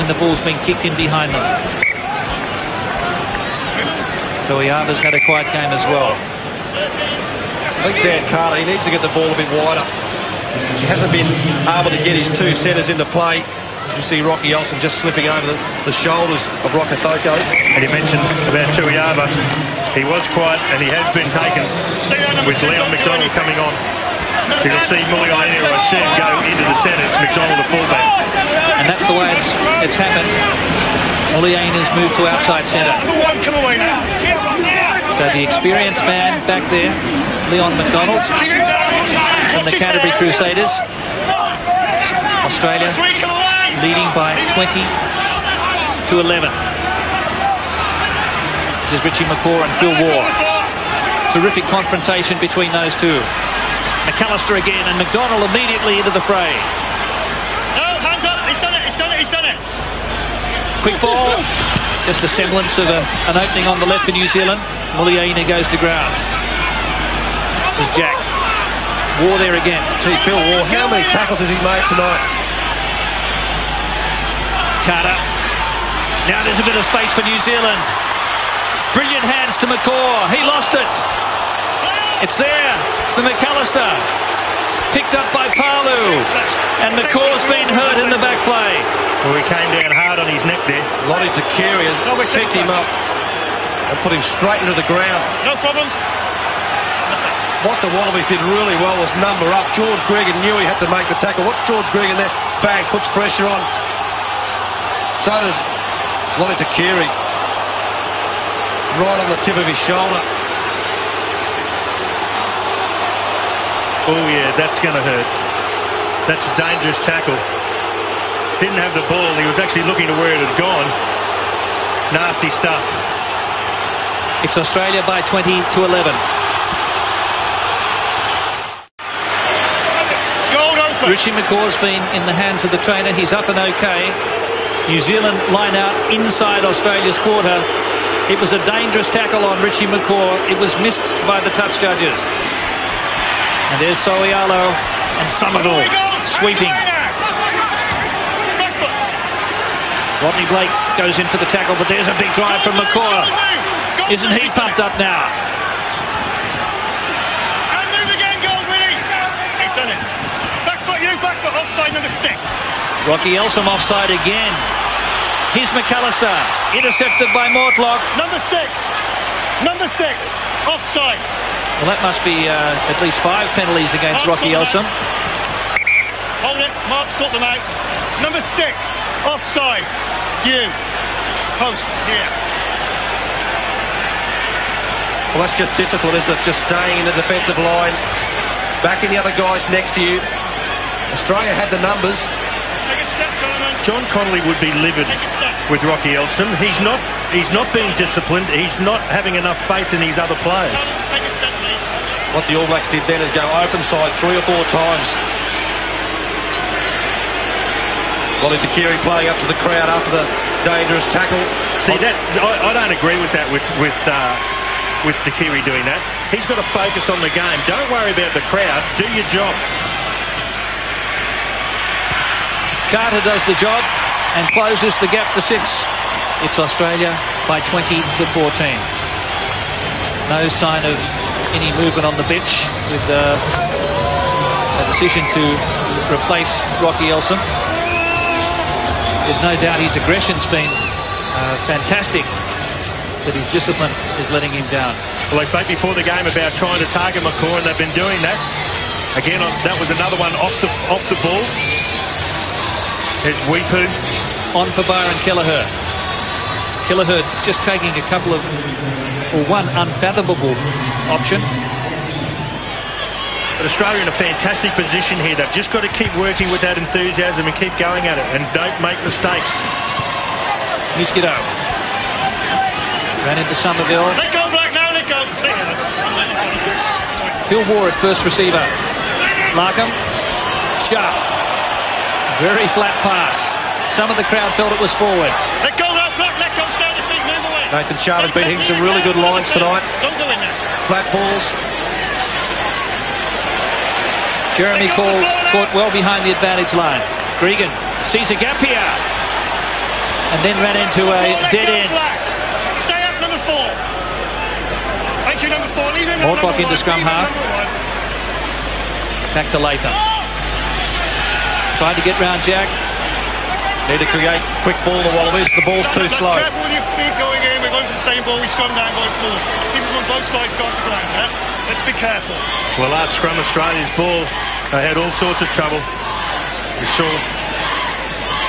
when the ball's been kicked in behind them. Toeava's had a quiet game as well. I think Dan Carter, he needs to get the ball a bit wider. He hasn't been able to get his 2 centres into play. As we see Rocky Elsom just slipping over the shoulders of Rokocoko. And you mentioned about Tuiava. He was quiet and he has been taken with Leon MacDonald coming on. So you'll see Muliaina, I assume, go into the centres, MacDonald the fullback. And that's the way it's happened. Muliaina's moved to outside centre. So the experienced man back there, Leon MacDonald, from the Canterbury Crusaders. Australia leading by 20-11. This is Richie McCaw and Phil Waugh. Terrific confrontation between those two. McAlister again, and MacDonald immediately into the fray. No, hands up, he's done it, he's done it, he's done it. Quick ball, just a semblance of an opening on the left for New Zealand. Muliaina goes to ground. This is Jack. Waugh there again. Gee, Phil Waugh, how many tackles has he made tonight? Carter. Now there's a bit of space for New Zealand. Brilliant hands to McCaw. He lost it. It's there for McAlister. Picked up by Palu. And McCaw's been hurt in the back play. Well, he came down hard on his neck there. Lote Tuqiri has picked him up and put him straight into the ground. No problems. What the Wallabies did really well was number up. George Gregan knew he had to make the tackle. What's George Gregan there? Bang, puts pressure on. So does Lote Tuqiri. Right on the tip of his shoulder. Oh yeah, that's going to hurt. That's a dangerous tackle. Didn't have the ball. He was actually looking to where it had gone. Nasty stuff. It's Australia by 20-11. Richie McCaw's been in the hands of the trainer. He's up and okay. New Zealand line out inside Australia's quarter. It was a dangerous tackle on Richie McCaw. It was missed by the touch judges. And there's So'oialo and Somerville sweeping. Rodney Blake goes in for the tackle, but there's a big drive from McCaw. Isn't he pumped up now? And move again, goal, release. He's done it. Back foot, offside number 6. Rocky Elsom offside again. Here's McAlister, intercepted by Mortlock. Number 6, offside. Well, that must be at least 5 penalties against Rocky Elsom. Hold it, Mark, sort them out. Number 6, offside. You, post here. Well, that's just discipline, isn't it? Just staying in the defensive line, backing the other guys next to you. Australia had the numbers. Take a step, Tolman. John Connolly would be livid with Rocky Elsom. He's not being disciplined. He's not having enough faith in these other players. Take a step, please. What the All Blacks did then is go open side 3 or 4 times. Lote Tuqiri playing up to the crowd after the dangerous tackle. See, that I don't agree with that with Tuqiri doing that. He's got to focus on the game. Don't worry about the crowd. Do your job. Carter does the job and closes the gap to 6. It's Australia by 20-14. No sign of any movement on the bench with a decision to replace Rocky Elsom. There's no doubt his aggression's been fantastic, but his discipline is letting him down. Well, they spoke before the game about trying to target McCaw, and they've been doing that. Again, that was another one off the ball. There's Weepu. On for Byron Kelleher. Kelleher just taking a couple of, or one unfathomable option. But Australia in a fantastic position here. They've just got to keep working with that enthusiasm and keep going at it, and don't make mistakes. Here's Giteau. Ran into Somerville. Let go, Black, now let go. Phil Waugh at first receiver. Larkham. Sharpe. Very flat pass. Some of the crowd felt it was forwards. Let go, Black, let go, stand your feet, move away. Nathan Sharpe has been hitting some really good lines tonight. Don't go in there. Flat balls. Jeremy caught well behind the advantage line. Gregan sees a gap here and then ran into a dead end. Stay up, number 4. Thank you, number 4. Leave him. Mortlock into scrum half. Back to Latham. Tried to get round Jack. Need to create quick ball, the Wallabies. The ball's too slow. Careful with your feet going in. We're going for the same ball. We scrum down, going forward. People from both sides got to ground there. Let's be careful. Well, last scrum, Australia's ball, they had all sorts of trouble. We saw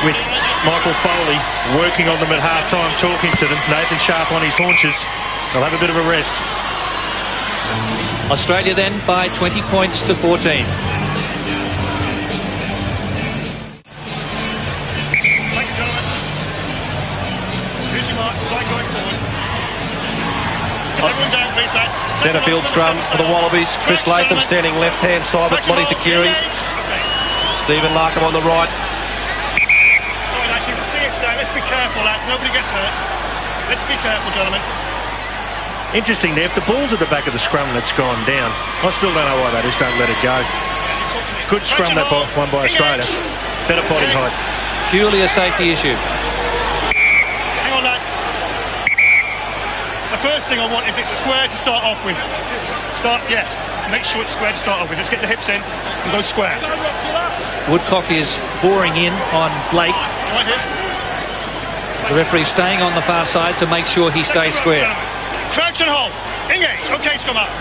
with Michael Foley working on them at half-time, talking to them. Nathan Sharpe on his haunches. They'll have a bit of a rest. Australia then by 20 points to 14. Centre field scrum for the Wallabies. Chris Latham standing left-hand side with Lote Tuqiri. Stephen Larkham on the right. Sorry, lads, you can see it's down. Let's be careful, lads. Nobody gets hurt. Let's be careful, gentlemen. Interesting there. If the ball's at the back of the scrum and it's gone down, I still don't know why they just don't let it go. Good scrum that one by Australia. Better body height. Purely a safety issue. Hang on, lads. The first thing I want is it's square to start off with. Yes. Make sure it's square to start off with. Let's get the hips in and go square. Woodcock is boring in on Blake. Right here. The referee staying on the far side to make sure he stays square. Crouch and hold. Engage. Okay, come up.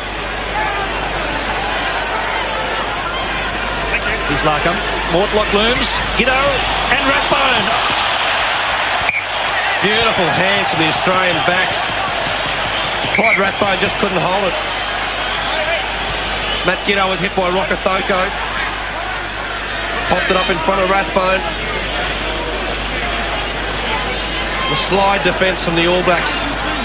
Thank you. Here's Larkham. Mortlock looms. Giteau and Rathbone. Beautiful hands from the Australian backs. Clyde Rathbone just couldn't hold it. Matt Giteau was hit by Rokocoko. Popped it up in front of Rathbone. The slide defence from the All Blacks.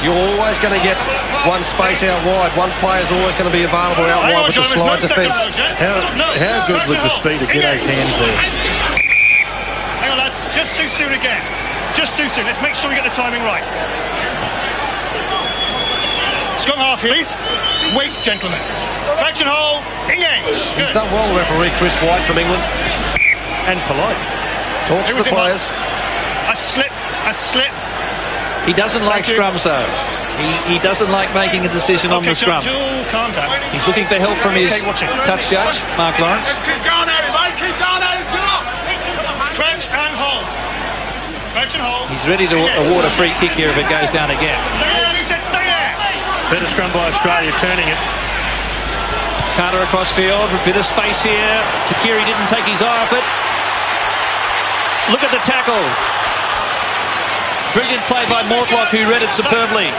You're always going to get one space out wide. One player's always going to be available out wide with the slide defence. How good was the speed of Giteau's hands there? Hang on, lads. Just too soon again. Just too soon. Let's make sure we get the timing right. Scrum half, please. Wait, gentlemen. Traction hold. Engage. He's done well, the referee Chris White from England. And polite. Talks to the players. A slip. He doesn't like scrums though. He doesn't like making a decision on the scrum. Calm down. He's looking for help from his touch judge, Mark Lawrence. Let's keep going at it, mate. Keep going at it. Crouch and hold. Crouch and hold. He's ready to award a free kick here if it goes down again. Stay there, he said stay there. Better scrum by Australia, turning it. Carter across field, a bit of space here. Tuqiri didn't take his eye off it. Look at the tackle. Brilliant play by Mortlock, who read it superbly.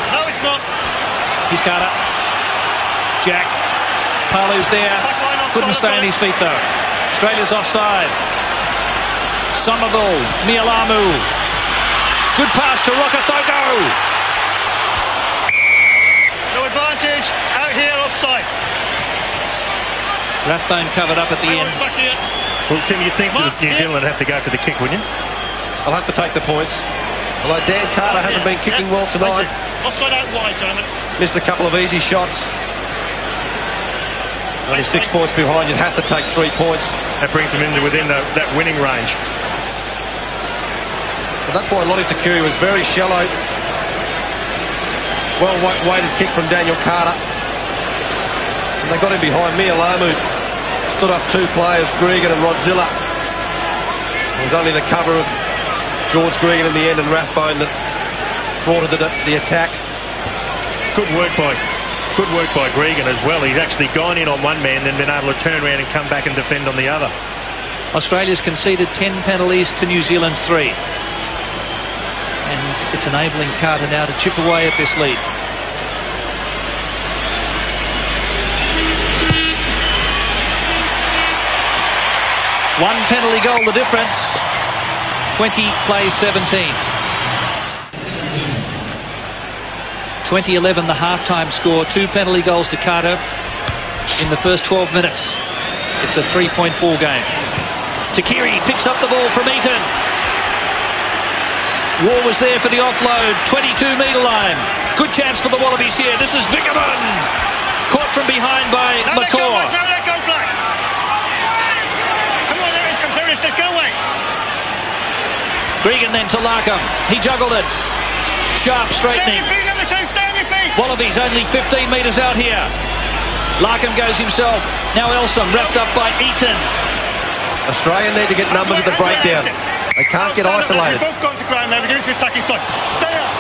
No, it's not. Here's Carter. Jack. Palu's there. Couldn't stay on his feet though. Australia's offside. Somerville. Mealamu. Good pass to Rokocoko. No advantage. Out here, offside. Rathbone covered up at the end. Well, Tim, you'd think that New Zealand would have to go for the kick, wouldn't you? I'll have to take the points. Although Dan Carter hasn't been kicking well tonight. Offside out wide, gentlemen. Missed a couple of easy shots. Only 6 points behind. You'd have to take 3 points. That brings them into within that winning range. But that's why Lote Tuqiri was very shallow. Well-weighted kick from Daniel Carter. And they got him behind. Mealamu stood up 2 players, Gregan and Rodzilla. It was only the cover of George Gregan in the end and Rathbone that thwarted the attack. Good work by Gregan as well. He's actually gone in on one man, then been able to turn around and come back and defend on the other. Australia's conceded 10 penalties to New Zealand's 3. And it's enabling Carter now to chip away at this lead. One penalty goal, the difference. 20 plays 17. 2011, the halftime score. 2 penalty goals to Carter in the first 12 minutes. It's a 3-point ball game. Tuqiri picks up the ball from Eaton. Waugh was there for the offload. 22-metre line. Good chance for the Wallabies here. This is Vickerman. Caught from behind by McCaw. Now let go, Blacks. Come on, there it is. There it is. Let's go away. Gregan then to Larkham. He juggled it. Sharpe straightening. Stay on your feet. Wallabies only 15 metres out here. Larkham goes himself. Now Elsom wrapped up by Eaton. Australia need to get numbers at the breakdown. They can't get isolated. You've both gone to ground now. We're going to the attacking side. Stay up.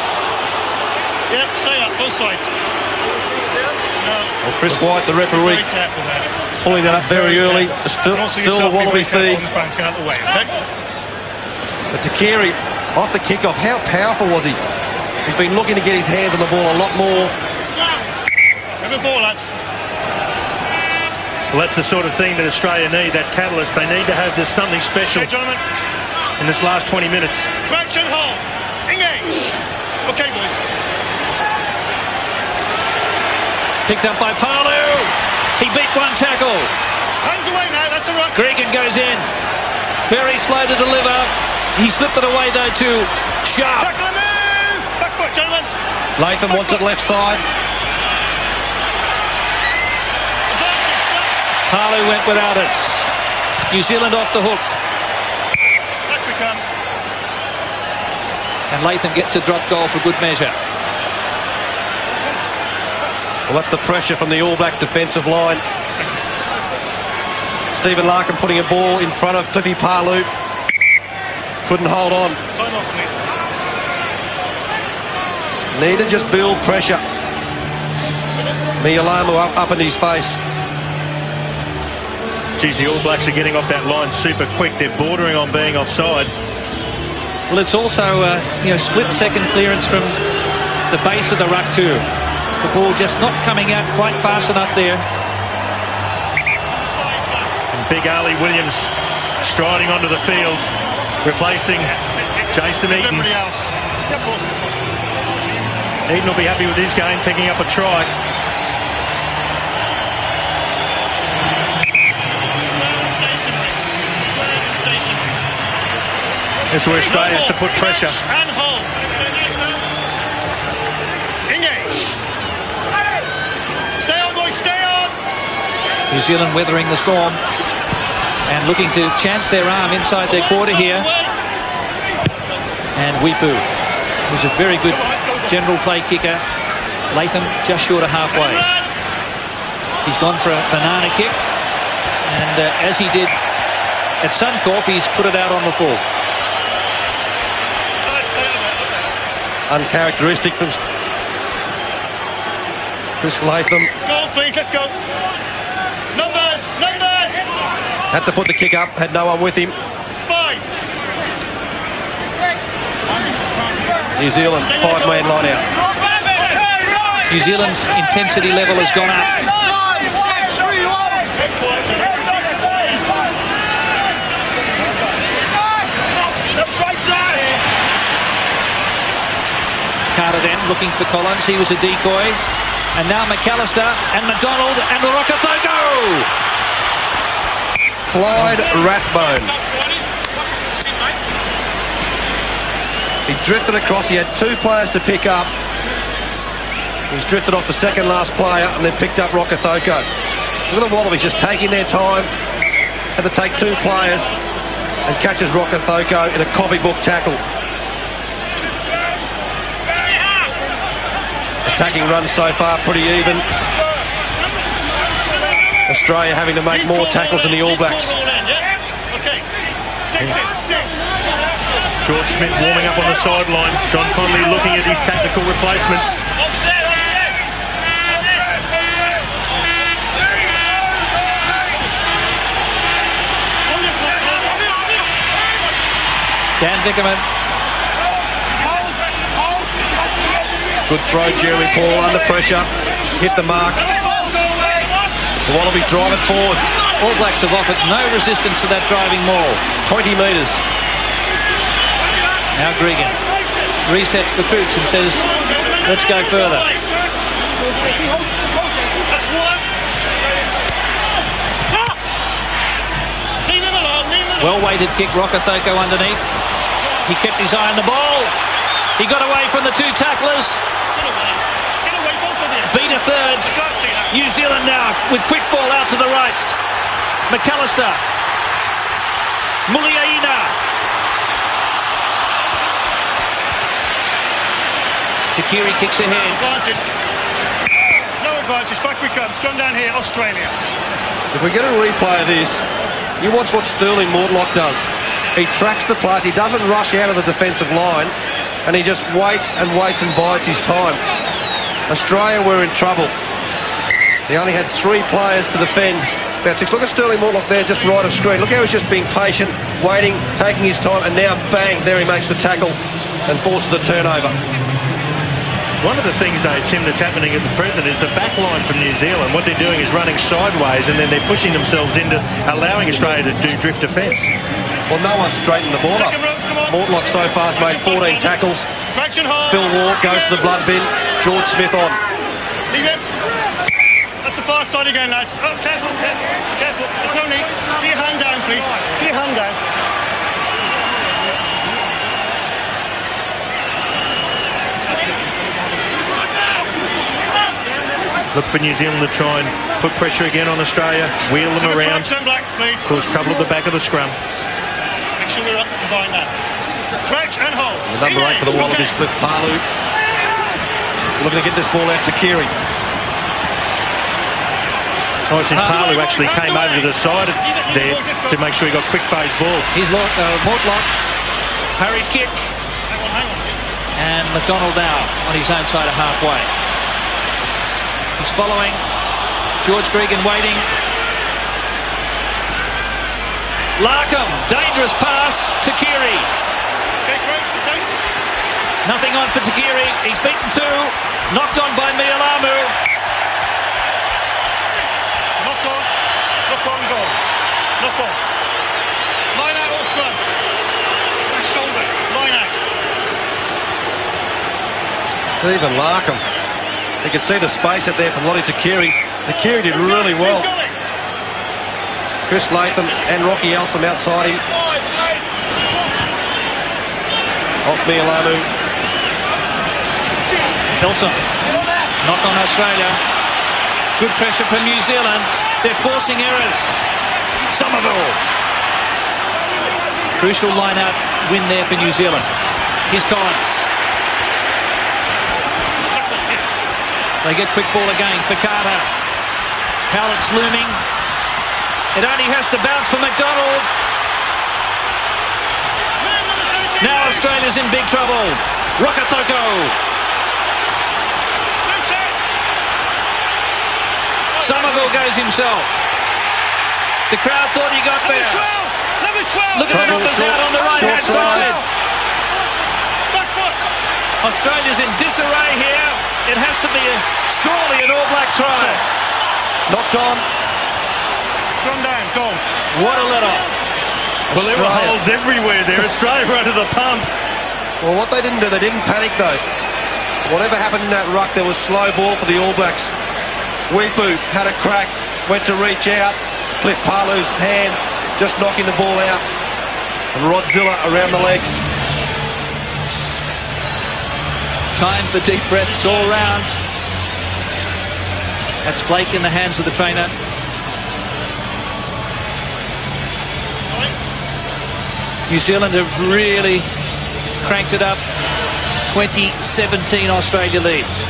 Yep, stay up, both sides. No. Well, Chris White, the referee, pulling that up very early. Still a Wallaby feed. But Tuqiri, off the kickoff, how powerful was he? He's been looking to get his hands on the ball a lot more. Have a ball, lads. Well, that's the sort of thing that Australia need, that catalyst. They need to have this something special in this last 20 minutes. Traction hold. Engage. Okay, boys. Picked up by Palu. He beat one tackle. Hands away now, that's a run. Gregan goes in. Very slow to deliver. He slipped it away, though, to Sharpe. Tackle move. Back foot, gentlemen. Latham wants it left side. Palu went without it. New Zealand off the hook. Back we come. And Latham gets a drop goal for good measure. Well, that's the pressure from the All Black defensive line. Stephen Larkham putting a ball in front of Cliffy Palu. Couldn't hold on. Time off, please. Need to just build pressure. Mealamu up in his face. Geez, the All Blacks are getting off that line super quick. They're bordering on being offside. Well, it's also split-second clearance from the base of the ruck too. The ball just not coming out quite fast enough there. And Big Ali Williams striding onto the field, replacing Jason Eaton. Eaton will be happy with his game, picking up a try. This is where Australia has to put pressure. And hold. Engage. Stay on, boys, stay on. New Zealand weathering the storm and looking to chance their arm inside their quarter here. And Weepu, who's a very good general play kicker. Latham just short of halfway. He's gone for a banana kick. And as he did at Suncorp, he's put it out on the full. Uncharacteristic from Chris Latham. Go, please, let's go. Numbers. Had to put the kick up, had no one with him. 5. New Zealand, 5-man line out. New Zealand's intensity level has gone up. Carter then looking for Collins. He was a decoy. And now McAlister and MacDonald and Rokocoko. Clyde Rathbone. He drifted across. He had 2 players to pick up. He's drifted off the second last player and then picked up Rokocoko. Look at the Wallabies just taking their time. Had to take 2 players and catches Rokocoko in a copybook tackle. Attacking runs so far pretty even. Australia having to make more tackles than the All Blacks. George Smith warming up on the sideline. John Conley looking at his tactical replacements. Dan Vickerman. Good throw, Jeremy Paul under pressure. Hit the mark. The Wallabies drive it forward. All Blacks have offered no resistance to that driving maul. 20 metres. Now Gregan resets the troops and says, let's go further. Well-weighted kick, Rokocoko underneath. He kept his eye on the ball. He got away from the 2 tacklers. Beat a third. New Zealand now with quick ball out to the right. McAlister. Muliaina. Tuqiri kicks ahead. No advantage. Back we come. Scrum down here. Australia. If we get a replay of this, You watch what Stirling Mortlock does. He tracks the players. He doesn't rush out of the defensive line, and he just waits and waits and bides his time. Australia were in trouble. They only had 3 players to defend about 6. Look at Stirling Mortlock there, just right of screen. Look how he's just being patient, waiting, taking his time, and now, bang, there he makes the tackle and forces the turnover. One of the things, though, Tim, that's happening at the present is the back line from New Zealand. What they're doing is running sideways, and then they're pushing themselves into allowing Australia to do drift defence. Well, no one's straightened the ball up. Mortlock so far has made 14 tackles. Phil Waugh goes to the blood bin. George Smith on. Leave it. That's the far side again, lads. Oh, careful, careful, careful. There's no need. Get your hand down, please. Get your hand down. Look for New Zealand to try and put pressure again on Australia, wheel them around, cause trouble at the back of the scrum. Make sure we're up behind that. Crouch and hold. The number 8 for the Wallabies, Cliff Palu. Looking to get this ball out to Tuqiri. Palu actually came over to the side there to make sure he got quick phase ball. Here's Mortlock. Hurried kick. Hang on. And MacDonald now on his own side of halfway. He's following. George Gregan waiting. Larkham, dangerous pass. Tuqiri. Nothing on for Tuqiri. He's beaten 2. Knocked on by Mealamu. Knock on, go. Knock on. Line out or scrum. Shoulder. Line out. Stephen Larkham. You can see the space out there from Lote Tuqiri. Tuqiri did really well. Chris Latham and Rocky Elsom outside him. Off Mealamu. Elsom. Knock on Australia. Good pressure from New Zealand. They're forcing errors. Somerville. Crucial line-out win there for New Zealand. Here's Collins. They get quick ball again for Carter. Howlett's looming. It only has to bounce for MacDonald. Now Australia's in big trouble. Rokocoko. Somerville goes himself. The crowd thought he got there. Number 12. Look at the numbers out on the right-hand side. Back foot. Australia's in disarray here. It has to be surely an all-black try. Knocked on. Scrum down, go. What a let-off. Well, there were holes everywhere there. Australia were under the pump. Well, what they didn't do, they didn't panic though. Whatever happened in that ruck, there was slow ball for the All Blacks. Weepu had a crack, went to reach out. Cliff Palu's hand just knocking the ball out. And Rodzilla around the legs. Time for deep breaths all round. That's Blake in the hands of the trainer. New Zealand have really cranked it up. 2017 Australia leads.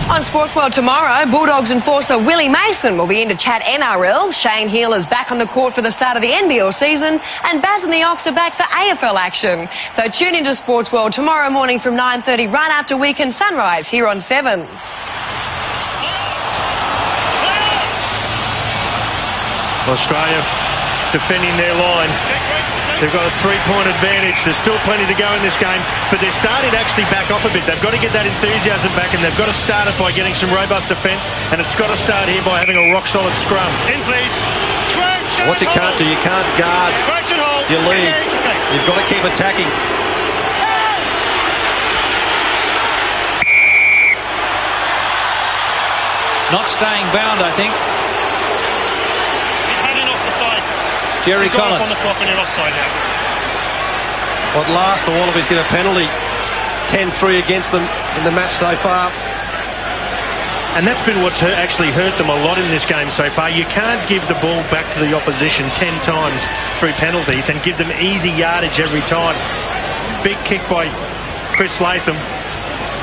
On Sports World tomorrow, Bulldogs enforcer Willie Mason will be in to chat NRL. Shane Healer's back on the court for the start of the NBL season, and Baz and the Ox are back for AFL action. So tune into Sports World tomorrow morning from 9:30, right after Weekend Sunrise here on 7. Australia defending their line. They've got a 3-point advantage. There's still plenty to go in this game, but they're starting to actually back off a bit. They've got to get that enthusiasm back, and they've got to start it by getting some robust defence, and it's got to start here by having a rock-solid scrum. In, please. What you can't do, you can't guard your lead. You've got to keep attacking. Not staying bound, I think. He's heading off the side. Jerry Collins. On the clock and you're offside now. At last, the Wallabies get a penalty. 10-3 against them in the match so far. And that's been what's actually hurt them a lot in this game so far. You can't give the ball back to the opposition 10 times through penalties and give them easy yardage every time. Big kick by Chris Latham,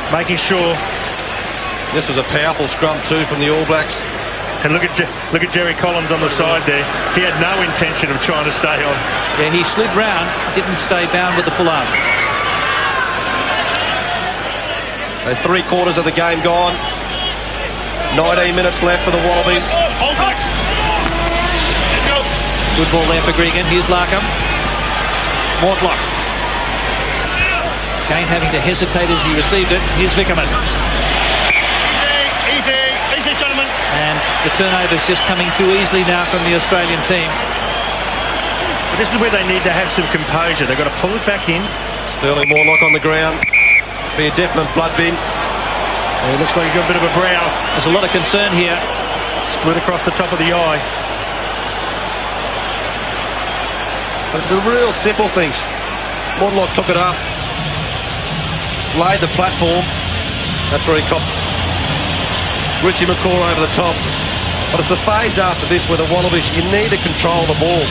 making sure. This was a powerful scrum too from the All Blacks. And look at Jerry Collins on the side there. He had no intention of trying to stay on. Yeah, he slid round, didn't stay bound with the full arm. So 3/4 of the game gone. 19 minutes left for the Wallabies. Hold back. Let's go. Good ball there for Gregan. Here's Larkham. Mortlock. Again having to hesitate as he received it. Here's Vickerman. Easy, gentlemen. And the turnover's just coming too easily now from the Australian team. But this is where they need to have some composure. They've got to pull it back in. Stirling Mortlock on the ground. Be a definite blood bin. It looks like he's got a bit of a brow. There's a lot of concern here. Split across the top of the eye. But it's the real simple things. Mortlock took it up. Laid the platform. That's where he copped Richie McCaw over the top. But it's the phase after this where the Wallabies, you need to control the ball.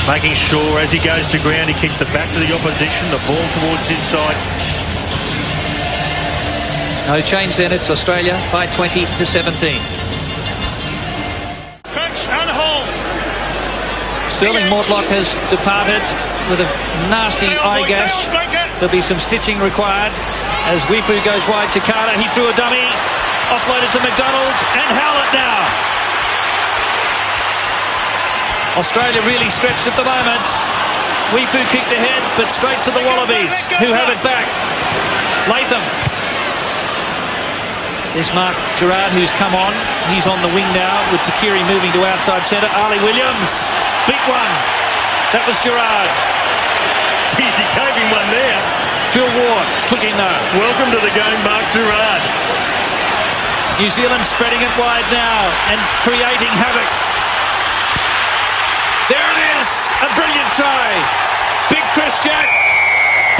Making sure as he goes to ground he keeps the back to the opposition, the ball towards his side. No change then, it's Australia by 20-17. Crunch and hold. Stirling Mortlock has departed with a nasty eye gash. There'll be some stitching required as Weepu goes wide to Carter. He threw a dummy, offloaded to MacDonald and Howlett now. Australia really stretched at the moment. Weepu kicked ahead, but straight to the Wallabies, who have it back. Latham. There's Mark Gerard, who's come on. He's on the wing now with Tuqiri moving to outside centre. Ali Williams, big one. That was Gerard. Jeez, he gave him one there. Phil Waugh took him though. Welcome to the game, Mark Gerard. New Zealand spreading it wide now and creating havoc. There it is, a brilliant try. Big Chris Jack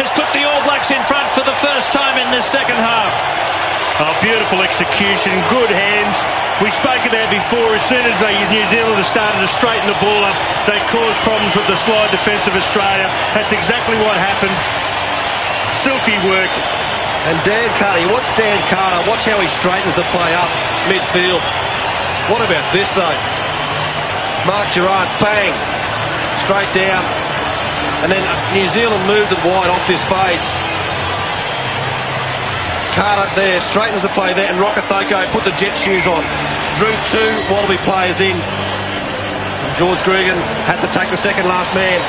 has put the All Blacks in front for the first time in this second half. Oh, beautiful execution, good hands. We spoke about before, as soon as New Zealanders started to straighten the ball up, they caused problems with the slide defence of Australia. That's exactly what happened. Silky work. And Dan Carter, you watch Dan Carter, watch how he straightens the play up midfield. What about this though? Mark Gerard, bang, straight down. And then New Zealand moved it wide off this phase. Carter there, straightens the play there, and Rokocoko put the jet shoes on. Drew 2 Wallaby players in. And George Gregan had to take the second last man.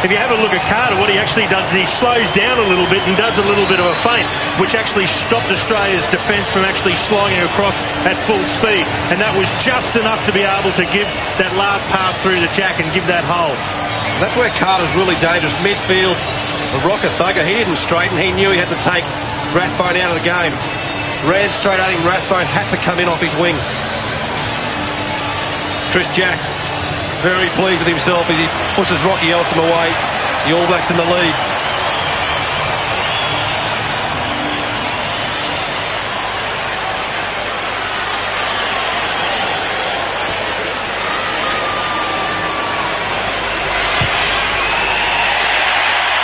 If you have a look at Carter, what he actually does is he slows down a little bit and does a little bit of a feint, which actually stopped Australia's defence from actually sliding across at full speed. And that was just enough to be able to give that last pass through to Jack and give that hole. That's where Carter's really dangerous. Midfield, Rokocoko, he didn't straighten. He knew he had to take Rathbone out of the game. Ran straight at him. Rathbone had to come in off his wing. Chris Jack, very pleased with himself as he pushes Rocky Elsom away. The All Blacks in the lead.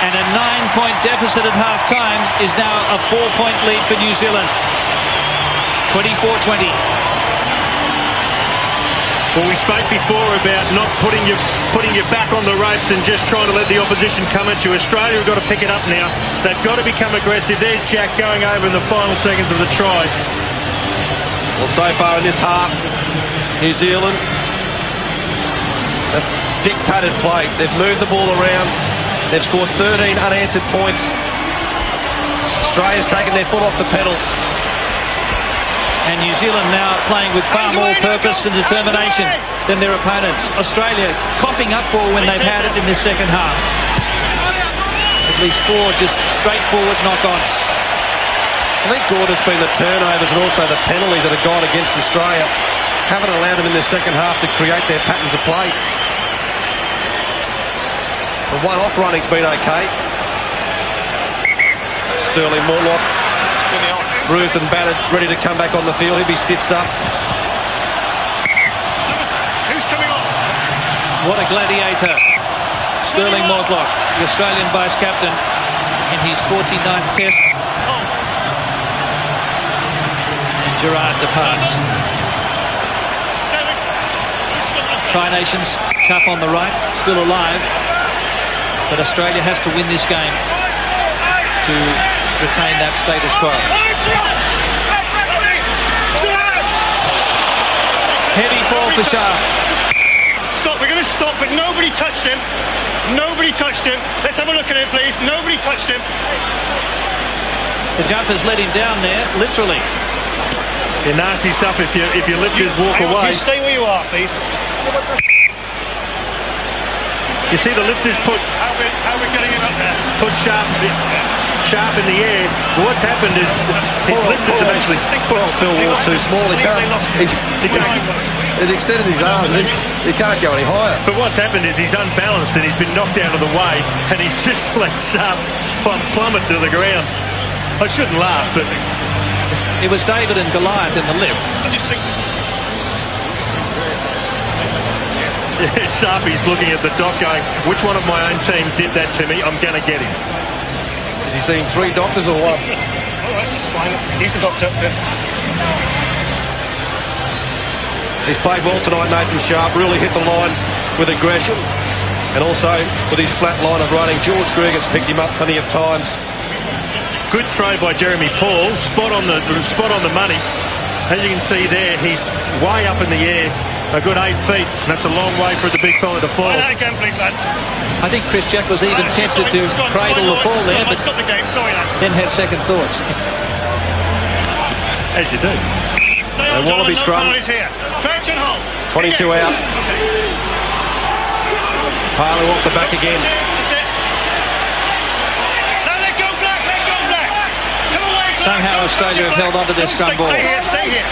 And a 9-point deficit at half-time is now a 4-point lead for New Zealand. 24-20. Well, we spoke before about not putting your back on the ropes and just trying to let the opposition come at you. Australia have got to pick it up now. They've got to become aggressive. There's Jack going over in the final seconds of the try. Well, so far in this half, New Zealand have dictated play. They've moved the ball around. They've scored 13 unanswered points. Australia's taken their foot off the pedal. And New Zealand now playing with far more purpose and determination than their opponents. Australia coughing up ball when they've had it in this second half. At least 4 just straightforward knock-ons. I think Gordon's been the turnovers and also the penalties that have gone against Australia. Haven't allowed them in the second half to create their patterns of play. The one-off running's been okay. Stirling Mortlock, bruised and battered, ready to come back on the field. He'll be stitched up. Who's coming on? What a gladiator. Stirling Mortlock, the Australian vice-captain in his 49th test. Gerard to pass. Tri-Nations Cup on the right, still alive. But Australia has to win this game to retain that status quo. Heavy fall for Sharpe. Stop, we're going to stop, but nobody touched him. Nobody touched him. Let's have a look at him, please. Nobody touched him. The jumpers let him down there, literally. Yeah, nasty stuff if your lifters walk away. You stay where you are, please. You see the lifters put How are we getting it up there? Put Sharpe in the air. But what's happened is his lifters have actually... Phil Waugh's too small. He's extended his arms and he can't go any higher. But what's happened is he's unbalanced and he's been knocked out of the way and he's just let Sharpe plummet to the ground. I shouldn't laugh, but... It was David and Goliath in the lift. I just think... Sharpie's looking at the doc going, which one of my own team did that to me? I'm going to get him. Is he seeing 3 doctors or what? All right, that's fine. He's the doctor. Yeah. He's played well tonight, Nathan Sharpe. Really hit the line with aggression. And also with his flat line of running. George Gregan's picked him up plenty of times. Good throw by Jeremy Paul. Spot on the money. As you can see there, he's way up in the air. A good 8 feet, and that's a long way for the big fella to fall. Try that again, please, lads. I think Chris Jack was even tempted to cradle the fall there, but stop the game. Sorry, lads. then had second thoughts. As you do. And Wallaby scrum. 22 out. Parley walked the back again. That's it. Now let go, Black. Let go, Black. Come away, Black. Somehow Australia have held on to their scrum ball. Stay here.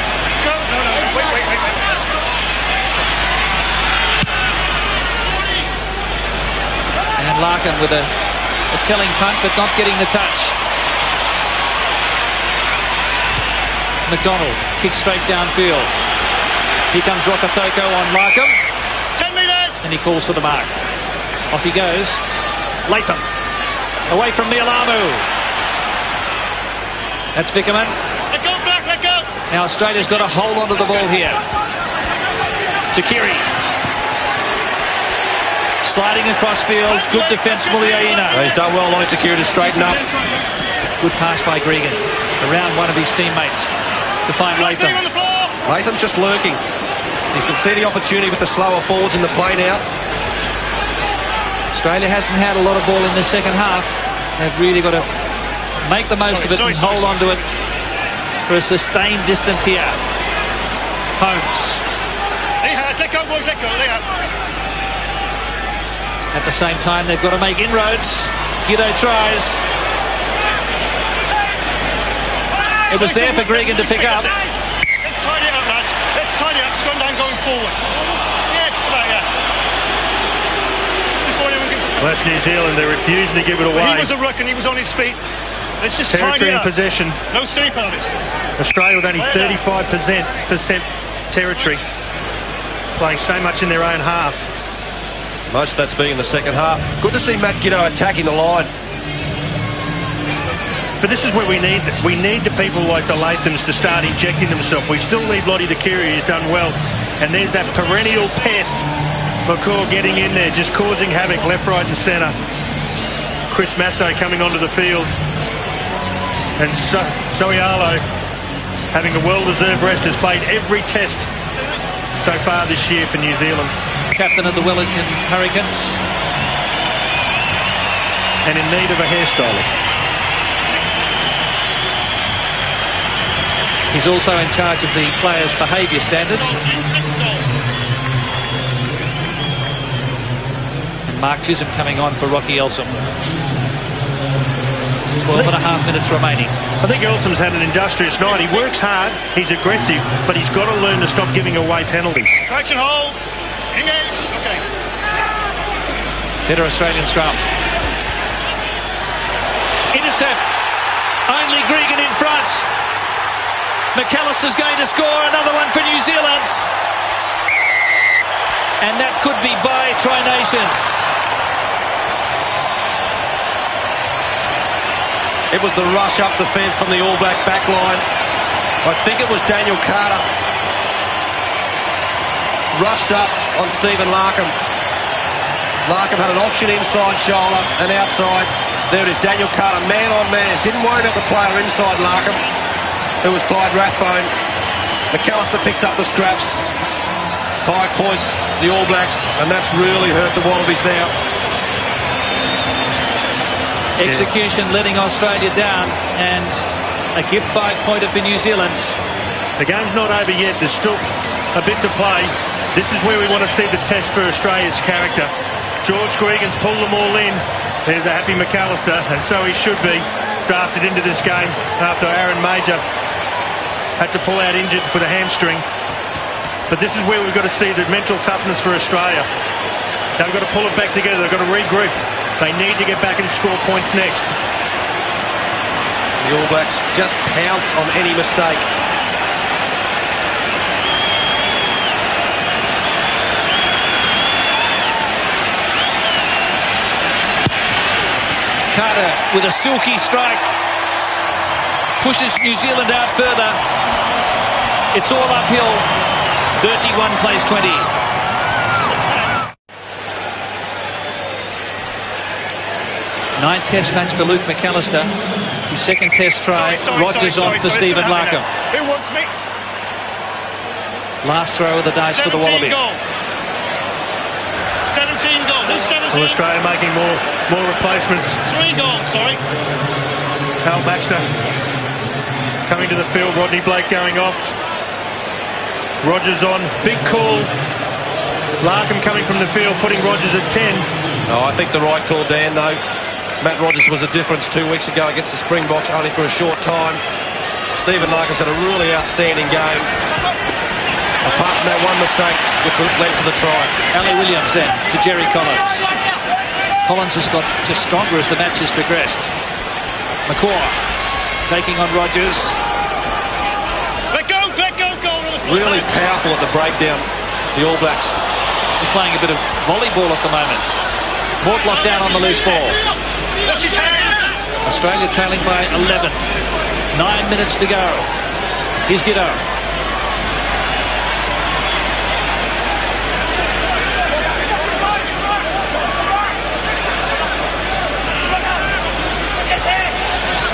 No. Wait. And Larkham with a telling punt, but not getting the touch. MacDonald kicks straight downfield. Here comes Rokocoko on Larkham. 10 metres. And he calls for the mark. Off he goes. Latham. Away from Mealamu. That's Vickerman. Let go, Black, let go. Now Australia's got to hold on to the ball here. Tuqiri. Sliding across field. Good defence, Muliaina. He's done well, Lote Tuqiri, to straighten up. Good pass by Gregan. Around one of his teammates to find Latham. Latham's just lurking. You can see the opportunity with the slower forwards in the play now. Australia hasn't had a lot of ball in the second half. They've really got to make the most of it and hold on to it for a sustained distance here. Holmes. He has. Let go, boys. Let go. They have. At the same time, they've got to make inroads. Giteau tries. It was there for Gregan to pick up. Let's tidy it up, lads. Let's tidy it up. Scrum down going forward. Yeah, just about, yeah. Before anyone gives it. Well, that's New Zealand. They're refusing to give it away. Well, he was a ruck and he was on his feet. Let's just territory tidy it and up. possession. No silly penalties. Australia with only 35% territory. Playing so much in their own half. Most of that's being in the second half. Good to see Matt Giteau attacking the line. But this is where we need the people like the Lathams to start injecting themselves. We still need Lote Tuqiri, who's done well. And there's that perennial pest, McCaw, getting in there, just causing havoc left, right and centre. Chris Masoe coming onto the field. And So'oialo, having a well-deserved rest, has played every test so far this year for New Zealand. Captain of the Wellington Hurricanes. And in need of a hairstylist. He's also in charge of the players' behaviour standards. And Mark Chisholm coming on for Rocky Elsom. 12 and a half minutes remaining. I think Elsom's had an industrious night. He works hard, he's aggressive, but he's got to learn to stop giving away penalties. Correction hold. Engage. Okay. Better Australian scrum. Intercept. Only Gregan in front. McAlister's going to score another one for New Zealand. And that could be by Tri-Nations. It was the rush up the fence from the All Black back line. I think it was Daniel Carter, rushed up on Stephen Larkham. Larkham had an option inside shoulder and outside. There it is, Daniel Carter, man on man. Didn't worry about the player inside Larkham, who was Clyde Rathbone. McAlister picks up the scraps. 5 points, the All Blacks, and that's really hurt the Wallabies now. Execution letting Australia down, and a gift 5-pointer for New Zealand. The game's not over yet. There's still a bit to play. This is where we want to see the test for Australia's character. George Gregan's pulled them all in. There's a happy McAlister, and so he should be drafted into this game after Aaron Major had to pull out injured with a hamstring. But this is where we've got to see the mental toughness for Australia. They've got to pull it back together. They've got to regroup. They need to get back and score points next. The All Blacks just pounce on any mistake. Carter with a silky strike pushes New Zealand out further. It's all uphill. 31 plays 20. Ninth test match for Luke McAlister. His second test try. Rogers on for Stephen Larkham. Who wants me? Last throw of the dice for the Wallabies. 17 goal. Who's 17? Well, Australia making more replacements. 3 goals, sorry. Hal Baxter coming to the field. Rodney Blake going off. Rogers on. Big call. Larkham coming from the field, putting Rogers at 10. Oh, I think the right call, Dan, though. Matt Rogers was a difference 2 weeks ago against the Springboks, only for a short time. Stephen Larkham's had a really outstanding game, apart from that one mistake which led to the try. Ali Williams then to Jerry Collins. Collins has got just stronger as the match has progressed. McCaw taking on Rogers. Let go, goal. Really powerful at the breakdown, the All Blacks. They're playing a bit of volleyball at the moment. Mortlock down on the loose ball. Australia trailing by 11. 9 minutes to go. Here's Giteau.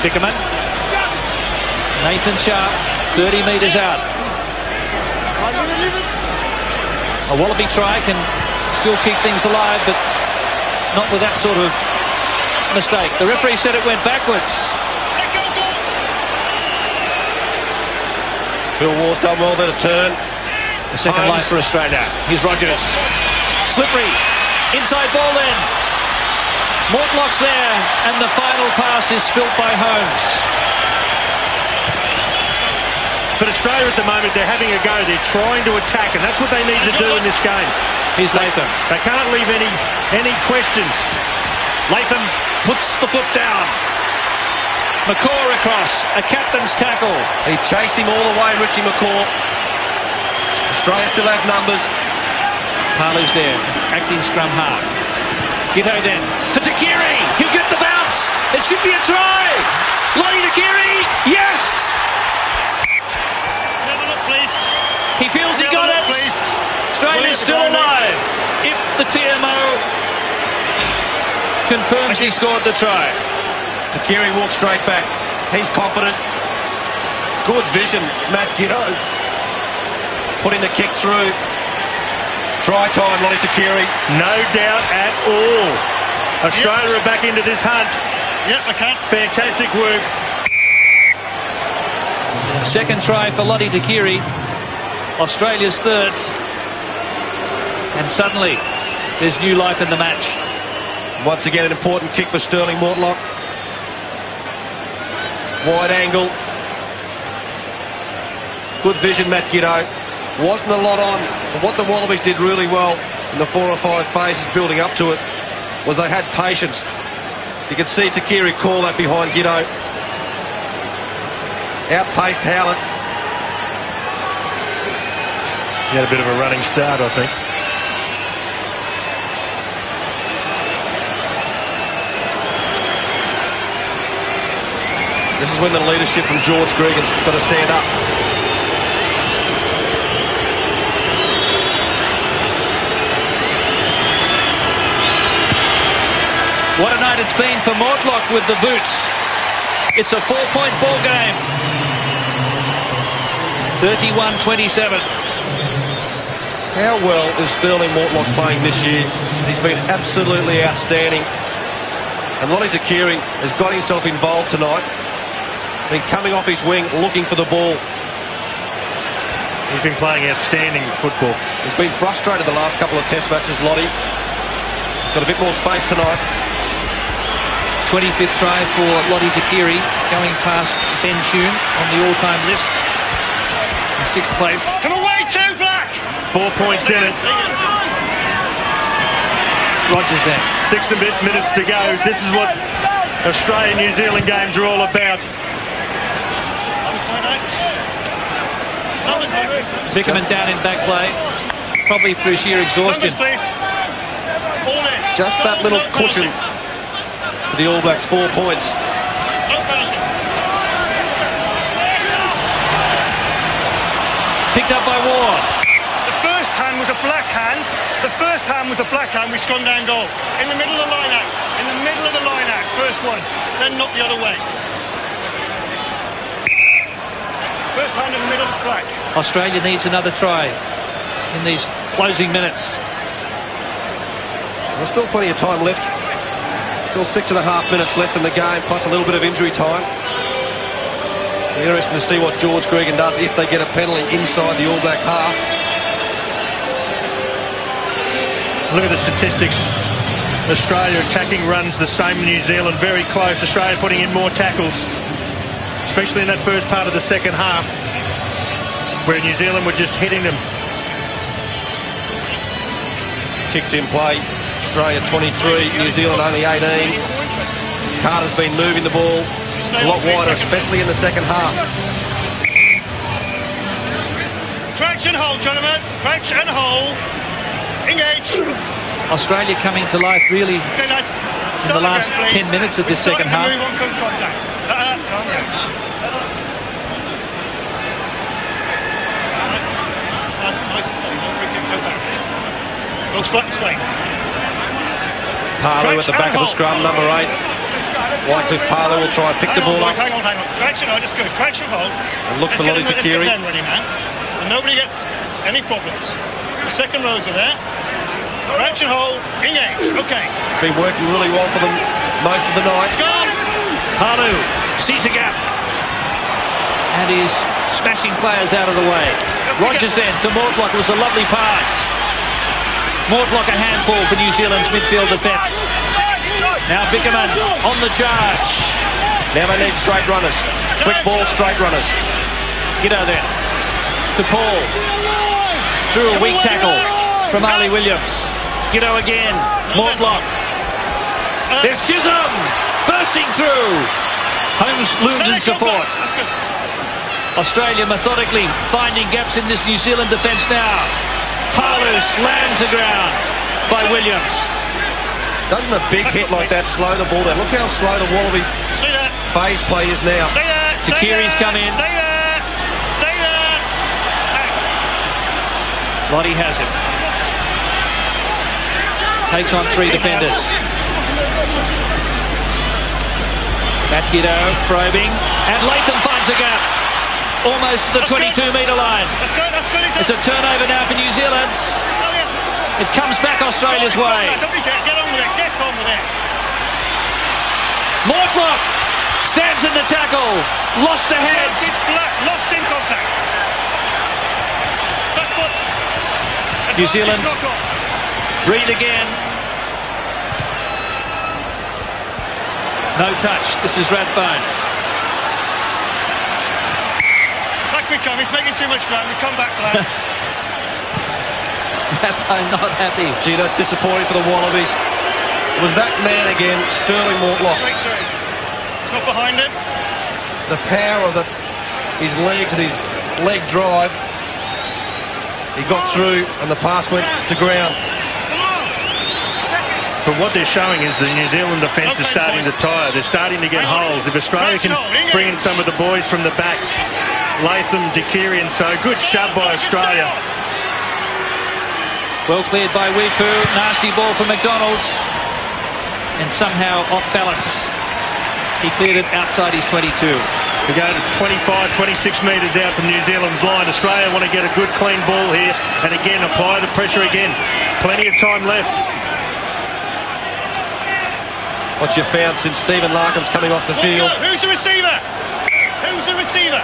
Vickerman. Nathan Sharpe, 30 metres out. A Wallaby try can still keep things alive, but not with that sort of mistake. The referee said it went backwards. Phil Waugh's done well there to turn. The second line for Australia. Here's Rogers. Slippery. Inside ball then. Mortlock's there, and the final pass is spilt by Holmes. But Australia at the moment, they're having a go. They're trying to attack, and that's what they need to do in this game. Here's Latham. They can't leave any questions. Latham puts the foot down. McCaw across. A captain's tackle. He chased him all the way, Richie McCaw. Australia still have numbers. Palu's there. Acting scrum half. Giteau then for Tuqiri. He'll get the bounce. It should be a try. Lote Tuqiri. Yes! He feels he got it. Australia's still alive. If the TMO confirms he scored the try. Tuqiri walks straight back. He's confident. Good vision, Matt Giteau. Putting the kick through. Try time, Lote Tuqiri. No doubt at all. Australia are back into this hunt. Yep, I can. Fantastic work. Second try for Lote Tuqiri. Australia's third, and suddenly there's new life in the match. Once again, an important kick for Stirling Mortlock. Wide angle. Good vision, Matt Giteau. Wasn't a lot on, but what the Wallabies did really well in the 4 or 5 phases building up to it was they had patience. You could see Tuqiri call that behind Giteau. Outpaced Howlett. He had a bit of a running start, I think. This is when the leadership from George Gregan's got to stand up. What a night it's been for Mortlock with the boots. It's a 4-point ball game. 31-27. How well is Stirling Mortlock playing this year? He's been absolutely outstanding. And Lote Tuqiri has got himself involved tonight. Been coming off his wing, looking for the ball. He's been playing outstanding football. He's been frustrated the last couple of test matches, Lote. Got a bit more space tonight. 25th try for Lote Tuqiri, going past Ben Tune on the all-time list. In 6th place. Come away, two black! 4 points in it. Rogers then. 6 minutes to go. This is what Australia-New Zealand games are all about. Vickerman down in back play, probably through sheer exhaustion. Just that little cushion for the All Blacks. 4 points. Picked up by Waugh. The first hand was a black hand. The first hand was a black hand. We scone down goal. In the middle of the line out. In the middle of the line out. First one. Then not the other way. First hand in the middle is black. Australia needs another try in these closing minutes. There's still plenty of time left. Still 6.5 minutes left in the game, plus a little bit of injury time. Interesting to see what George Gregan does if they get a penalty inside the All Black half. Look at the statistics. Australia attacking runs the same in New Zealand, very close. Australia putting in more tackles, especially in that first part of the second half, where New Zealand were just hitting them. Kicks in play. Australia 23, New Zealand only 18. Carter's been moving the ball a lot wider, especially in the second half. Crouch and hold, gentlemen. Crouch and hold. Engage. Australia coming to life really in the last 10 minutes of this second half. Move on contact. Nice and steady. Don't bring him so back. Goes flat and straight. Parlew at the back of the scrum, number 8. Wycliffe Parlew will try and pick the ball up. Hang on. Crouch and hold, just go. Crouch and hold. And look for Lote Tuqiri. Let's get them ready, man. And nobody gets any problems. The second rows are there. Crouch and hold. Engage. Okay. Been working really well for them most of the night. It's gone. Parlew sees a gap. And he's smashing players out of the way. Rogers then to Mortlock. It was a lovely pass. Mortlock a handful for New Zealand's midfield defence. Now Vickerman on the charge. Now they need straight runners. Quick ball, straight runners. Giteau then to Paul. Through a weak tackle from Ali Williams. Giteau again. Mortlock. There's Chisholm bursting through. Holmes looms in support. Australia methodically finding gaps in this New Zealand defence now. Parlew slammed to ground by Williams. Doesn't a big hit like that slow the ball down? Look how slow the Wallaby phase play is now. Tuqiri's come in. Stay there. Stay there. Lote has it. Takes on 3 defenders. Matt Giteau probing. And Latham finds a gap. Almost to the 22-metre line. It's a turnover now for New Zealand. It comes back Australia's way. Get on with it. Get on with it. Mortlock stands in the tackle. Lost the head. It's black. Lost in contact. Back foot. New Zealand. Read again. No touch. This is Rathbone. Back we come. He's making too much ground. We come back for that. Rathbone not happy. Gee, that's disappointing for the Wallabies. It was that man again, Stirling Mortlock. Straight through. It's not behind him. The power of his legs and his leg drive. He got through and the pass went to ground. But what they're showing is the New Zealand defence is starting to tire. They're starting to get holes. If Australia can bring in some of the boys from the back, Latham, Tuqiri and so, good shove by Australia. Well cleared by Weepu. Nasty ball for MacDonald. And somehow off balance. He cleared it outside his 22. We go to 25, 26 metres out from New Zealand's line. Australia want to get a good clean ball here and again apply the pressure again. Plenty of time left. What you've found since Stephen Larkham's coming off the field. Who's the receiver? Who's the receiver?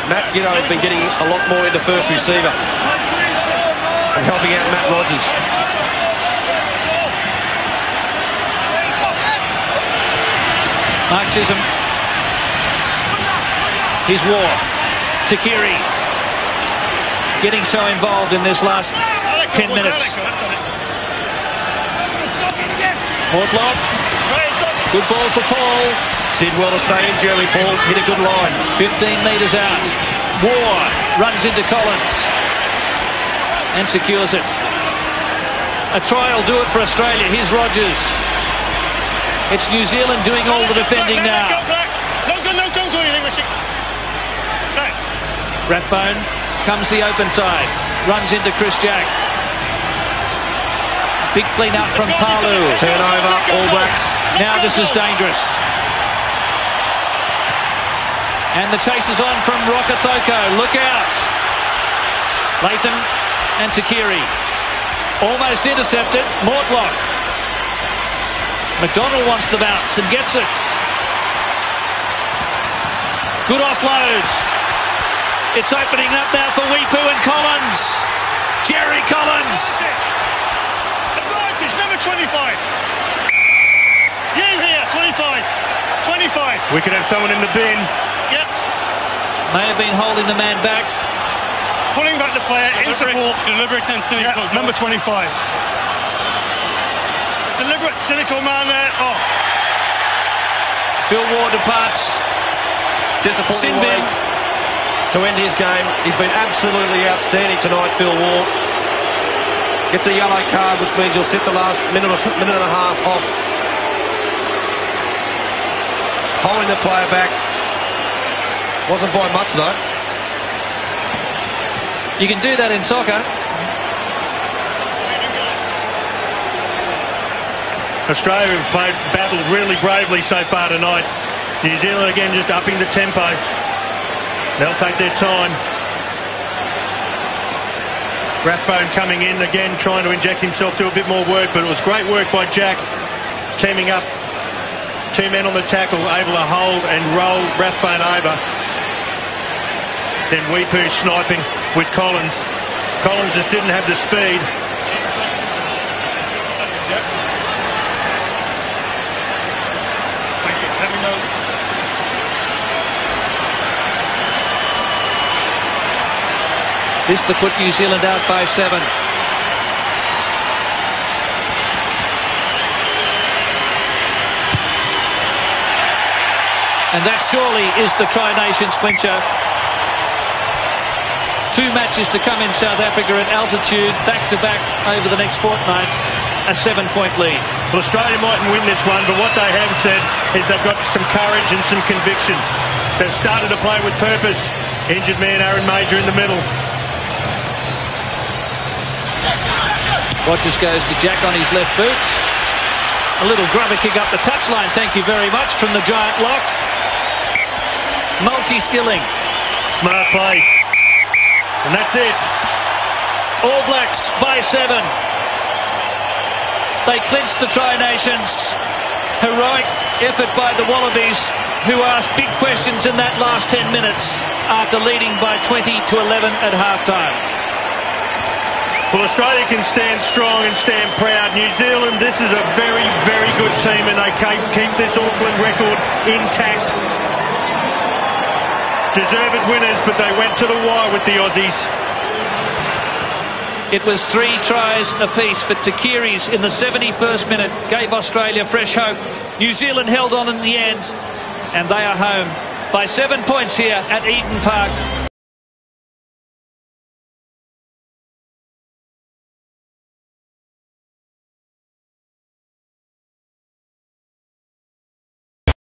Matt Giteau has been getting a lot more into first receiver and helping out Matt Rogers. Mark Chisholm. Here's Waugh. Tuqiri getting so involved in this last 10 minutes. Mortlock. Good ball for Paul. Did well to stay in, Jeremy Paul. Hit a good line. 15 metres out. Waugh runs into Collins and secures it. A try will do it for Australia. Here's Rogers. It's New Zealand doing all the defending now. No, don't do anything, Richie. Rathbone comes the open side. Runs into Chris Jack. Big clean up from Palu. Turnover, All Blacks. Now this is dangerous. And the chase is on from Rokocoko. Look out. Latham and Tuqiri. Almost intercepted. Mortlock. MacDonald wants the bounce and gets it. Good offloads. It's opening up now for Weepu and Collins. Jerry Collins. Advantage, number 25. You here, 25. 25. We could have someone in the bin. Yep. May have been holding the man back. Pulling back the player in support. Deliberate and cynical. Yeah, number 25. Deliberate, cynical man there, off. Phil Waugh departs. Disappointing way to end his game. He's been absolutely outstanding tonight, Phil Waugh. Gets a yellow card, which means he'll sit the last minute and a half off. Holding the player back. Wasn't by much, though. You can do that in soccer. Australia have battled really bravely so far tonight. New Zealand again just upping the tempo. They'll take their time. Rathbone coming in again, trying to inject himself to a bit more work, but it was great work by Jack, teaming up. Two men on the tackle, able to hold and roll Rathbone over. Then Weepu sniping with Collins. Collins just didn't have the speed. This to put New Zealand out by 7. And that surely is the Tri-Nations clincher. 2 matches to come in South Africa at altitude, back-to-back over the next fortnight. A 7-point lead. Well, Australia mightn't win this one, but what they have said is they've got some courage and some conviction. They've started to play with purpose. Injured man Aaron Major in the middle. Rogers goes to Jack on his left boots. A little grubber kick up the touchline, thank you very much, from the giant lock. Multi-skilling. Smart play. And that's it. All Blacks by 7. They clinched the Tri-Nations. Heroic effort by the Wallabies, who asked big questions in that last 10 minutes after leading by 20-11 at halftime. Well, Australia can stand strong and stand proud. New Zealand, this is a very, very good team, and they keep this Auckland record intact. Deserved winners, but they went to the wire with the Aussies. It was 3 tries apiece, but Tuqiri's in the 71st minute gave Australia fresh hope. New Zealand held on in the end, and they are home by 7 points here at Eden Park.